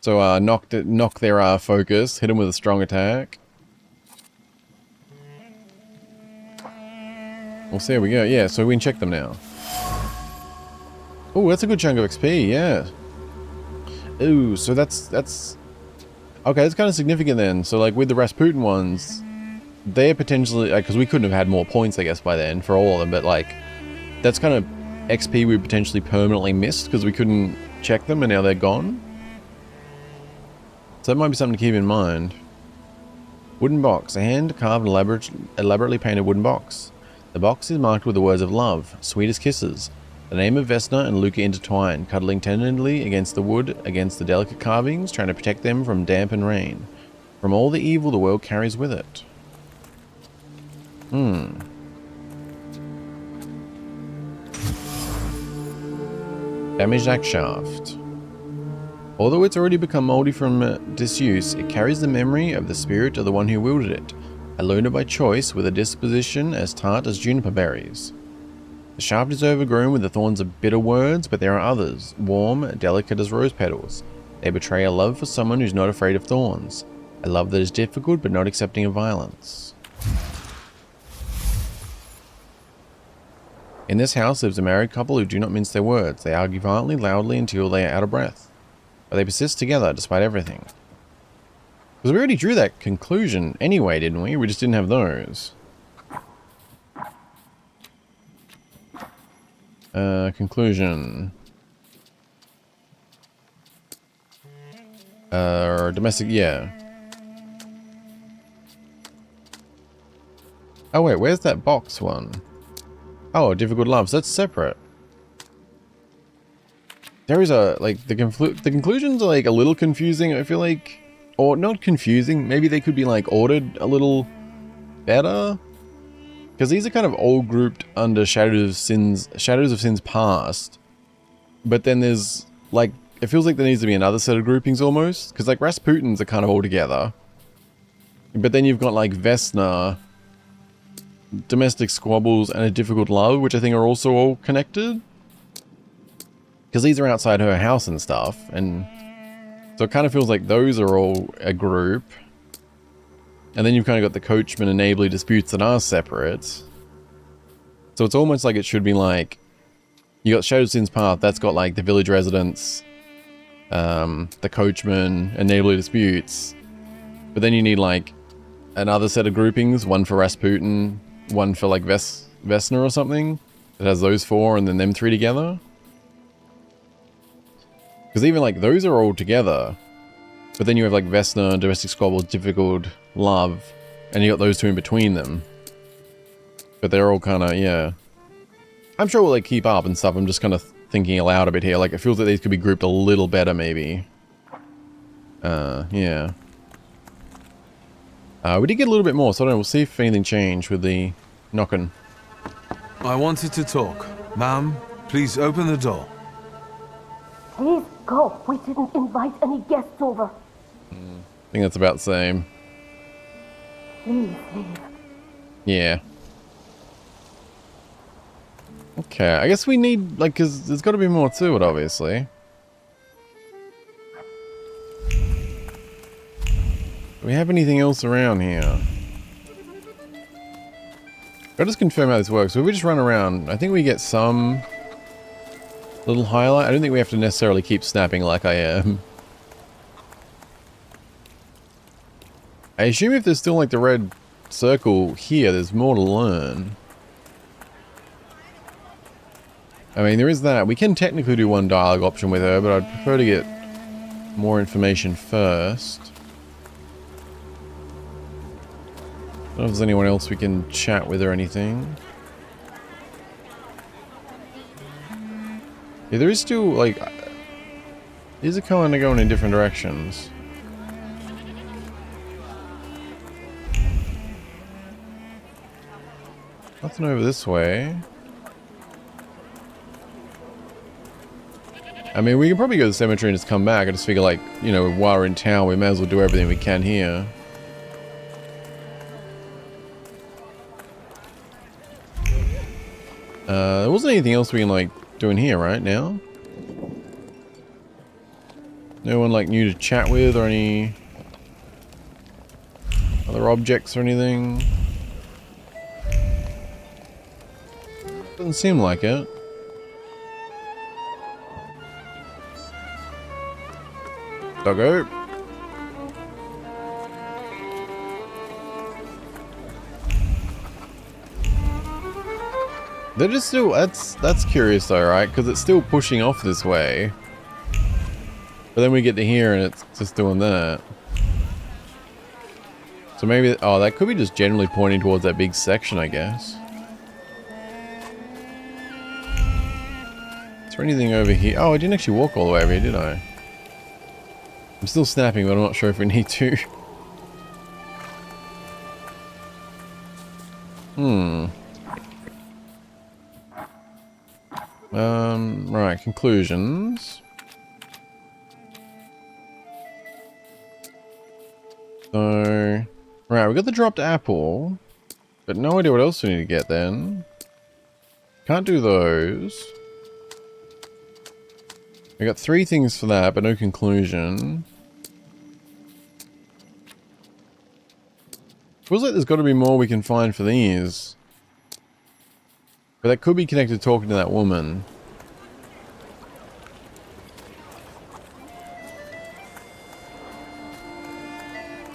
So, knock their focus, hit them with a strong attack. Well, so there we go. Yeah, so we can check them now. Oh, that's a good chunk of XP, yeah. Ooh, so that's... Okay, that's kind of significant then. So, like, with the Rasputin ones, they're potentially... Because we couldn't have had more points, I guess, by then, for all of them, but, like, that's kind of XP we potentially permanently missed, because we couldn't check them, and now they're gone. So that might be something to keep in mind. Wooden box. A hand-carved, elaborately painted wooden box. The box is marked with the words of love, sweetest kisses. The name of Vesna and Luca intertwine, cuddling tenderly against the wood, against the delicate carvings, trying to protect them from damp and rain. From all the evil the world carries with it. Damaged axe shaft. Although it's already become moldy from disuse, it carries the memory of the spirit of the one who wielded it, a loner by choice with a disposition as tart as juniper berries. The shaft is overgrown with the thorns of bitter words, but there are others, warm, delicate as rose petals. They betray a love for someone who's not afraid of thorns, a love that is difficult but not accepting of violence. In this house lives a married couple who do not mince their words. They argue violently, loudly until they are out of breath. But they persist together despite everything. Because we already drew that conclusion anyway, didn't we? We just didn't have those. Conclusion. Domestic, yeah. Oh wait, where's that box one? Oh, difficult loves, that's separate. There is a, like, the conclusions are, like, a little confusing, I feel like. Or, not confusing, maybe they could be, like, ordered a little better? Because these are kind of all grouped under Shadows of Sin's Past. But then there's, like, it feels like there needs to be another set of groupings, almost. Because, like, Rasputin's are kind of all together. But then you've got, like, Vesna, Domestic Squabbles, and A Difficult Love, which I think are also all connected. Because these are outside her house and stuff, and so it kind of feels like those are all a group. And then you've kind of got the coachman and neighborly disputes that are separate. So it's almost like it should be like, you got Shadow of Sin's Path, that's got like the village residents, the coachman, and neighborly disputes. But then you need like another set of groupings, one for Rasputin, one for like Vesna or something, that has those four and then them three together. Because even like those are all together. But then you have like Vesna, domestic squabbles, difficult love, and you got those two in between them. But they're all kind of, yeah. I'm sure we'll like keep up and stuff. I'm just kind of thinking aloud a bit here. Like it feels like these could be grouped a little better maybe. Yeah. We did get a little bit more, so I don't know, we'll see if anything changed with the knocking. I wanted to talk. Ma'am, please open the door. Please go. We didn't invite any guests over. I think that's about the same. Please leave. Yeah. Okay, I guess we need, like, because there's got to be more to it, obviously. Do we have anything else around here? I'll just confirm how this works. So if we just run around, I think we get some little highlight. I don't think we have to necessarily keep snapping like I am. I assume if there's still like the red circle here, there's more to learn. I mean, there is that. We can technically do one dialogue option with her, but I'd prefer to get more information first. I don't know if there's anyone else we can chat with or anything. Yeah, there is still, like... These are kind of going in different directions. Nothing over this way. I mean, we can probably go to the cemetery and just come back. I just figure, like, you know, while we're in town, we may as well do everything we can here. There wasn't anything else we can, like, do in here right now. No one, like, new to chat with or any other objects or anything. Doesn't seem like it. Doggo. They're just still, that's curious though, right? Because it's still pushing off this way. But then we get to here and it's just doing that. So maybe, oh, that could be just generally pointing towards that big section, I guess. Is there anything over here? Oh, I didn't actually walk all the way over here, did I? I'm still snapping, but I'm not sure if we need to. Right, conclusions. So, right, we got the dropped apple, but no idea what else we need to get then. Can't do those. We got 3 things for that, but no conclusion. Feels like there's got to be more we can find for these. But that could be connected to talking to that woman.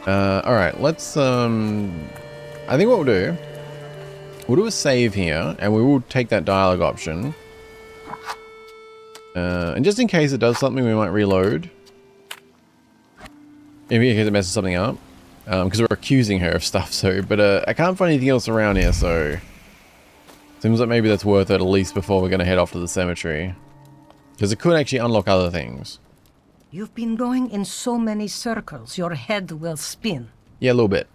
Alright, let's, I think what we'll do a save here, and we will take that dialogue option. And just in case it does something, we might reload. In case it messes something up. Because we're accusing her of stuff, so, but I can't find anything else around here, so... Seems like maybe that's worth it at least before we're going to head off to the cemetery. Because it could actually unlock other things. You've been going in so many circles, your head will spin. Yeah, a little bit.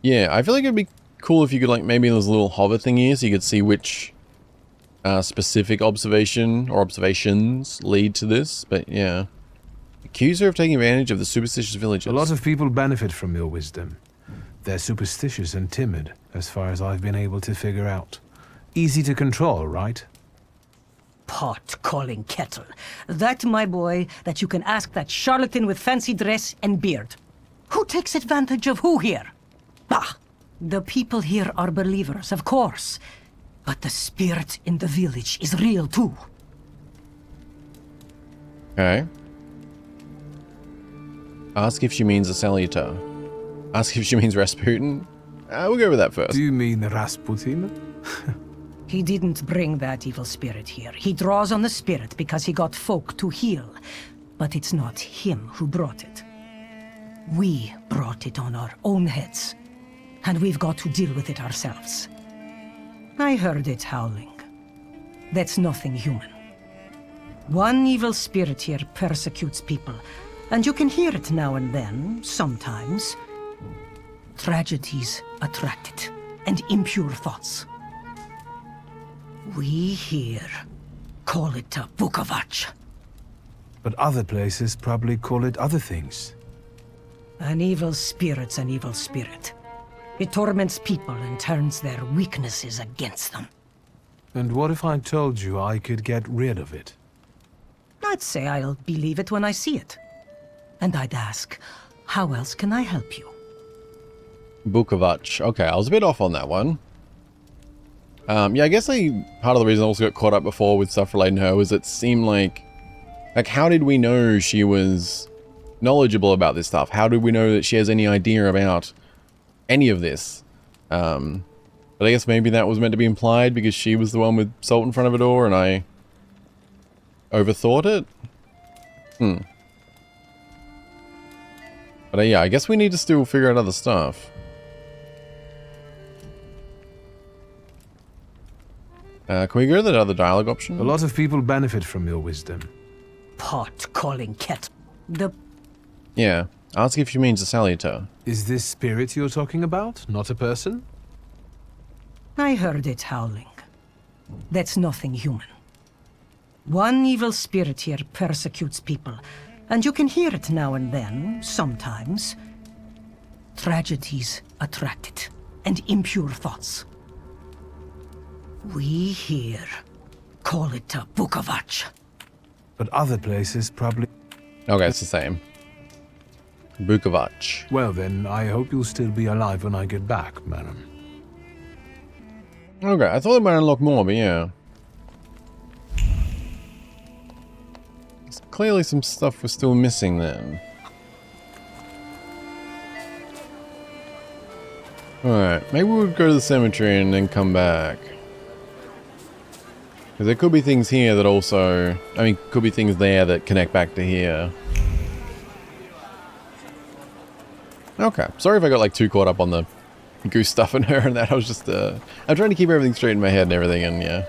Yeah, I feel like it'd be cool if you could, like, maybe in those little hover thingies, so you could see which specific observation or observations lead to this, but yeah. Accuse her of taking advantage of the superstitious villagers. A lot of people benefit from your wisdom. They're superstitious and timid, as far as I've been able to figure out. Easy to control, right? Pot calling kettle. That, my boy, that you can ask that charlatan with fancy dress and beard. Who takes advantage of who here? Bah! The people here are believers, of course. But the spirit in the village is real too. Okay. Ask if she means a salutor. Ask if she means Rasputin. We'll go with that first. Do you mean Rasputin? He didn't bring that evil spirit here. He draws on the spirit because he got folk to heal. But it's not him who brought it. We brought it on our own heads, and we've got to deal with it ourselves. I heard it howling. That's nothing human. One evil spirit here persecutes people, and you can hear it now and then, sometimes. Tragedies attract it, and impure thoughts. We here call it a Bukovac. But other places probably call it other things. An evil spirit's an evil spirit. It torments people and turns their weaknesses against them. And what if I told you I could get rid of it? I'd say I'll believe it when I see it. And I'd ask, how else can I help you? Bukovac. Okay, I was a bit off on that one. Yeah, I guess part of the reason I also got caught up before with stuff relating to her was it seemed like how did we know she was knowledgeable about this stuff? How did we know that she has any idea about any of this? But I guess maybe that was meant to be implied because she was the one with salt in front of her door and I overthought it? But yeah, I guess we need to still figure out other stuff. Can we go to that other dialogue option? A lot of people benefit from your wisdom. Pot calling kettle. Yeah, ask if she means a salutor. Is this spirit you're talking about, not a person? I heard it howling. That's nothing human. One evil spirit here persecutes people, and you can hear it now and then, sometimes. Tragedies attract it, and impure thoughts. We here call it a Bukovac. But other places probably... Okay, it's the same. Bukovac. Well then, I hope you'll still be alive when I get back, madam. Okay, I thought it might unlock more, but yeah. There's clearly some stuff we're still missing then. Alright, maybe we'll go to the cemetery and then come back. Because there could be things here that also... I mean, could be things there that connect back to here. Okay, sorry if I got like too caught up on the goose stuff and her and that. I was just... I'm trying to keep everything straight in my head and everything, and yeah.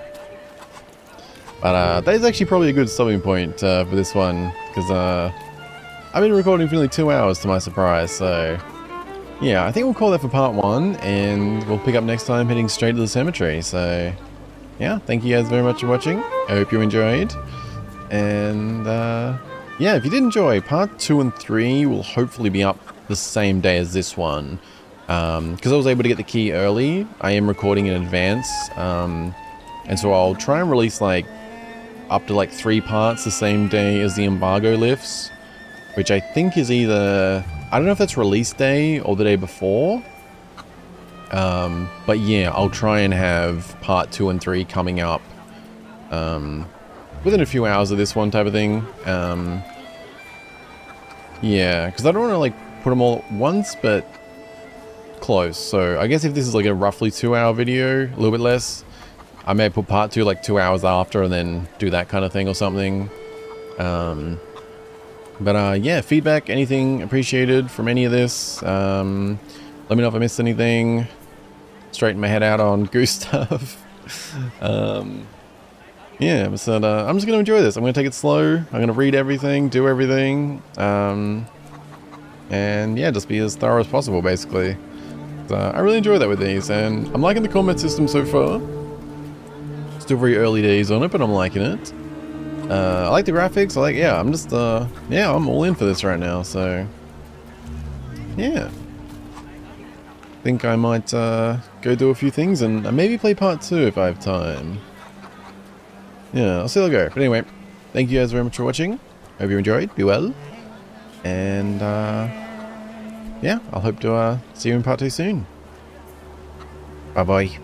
But that is actually probably a good stopping point for this one. Because I've been recording for nearly 2 hours to my surprise, so... Yeah, I think we'll call that for part 1, and we'll pick up next time heading straight to the cemetery, so... Yeah, thank you guys very much for watching. I hope you enjoyed. And, yeah, if you did enjoy, part 2 and 3 will hopefully be up the same day as this one. Because I was able to get the key early, I am recording in advance. And so I'll try and release, like, up to, like, 3 parts the same day as the embargo lifts. Which I think is either... I don't know if that's release day or the day before. But yeah, I'll try and have part 2 and 3 coming up within a few hours of this one type of thing. Yeah, because I don't want to like put them all at once, but close. So I guess if this is like a roughly 2-hour video, a little bit less, I may put part 2 like 2 hours after and then do that kind of thing or something. But yeah, feedback, anything appreciated from any of this. Let me know if I missed anything. Straighten my head out on goose stuff. Yeah, but I'm just going to enjoy this. I'm going to take it slow. I'm going to read everything, do everything. And yeah, just be as thorough as possible, basically. So, I really enjoy that with these, and I'm liking the combat system so far. Still very early days on it, but I'm liking it. I like the graphics. Yeah, I'm just, yeah, I'm all in for this right now, so... Yeah. Think I might go do a few things and maybe play part 2 if I have time. Yeah, I'll see how I go. But anyway, thank you guys very much for watching. Hope you enjoyed. Be well. And yeah, I'll hope to see you in part 2 soon. Bye bye.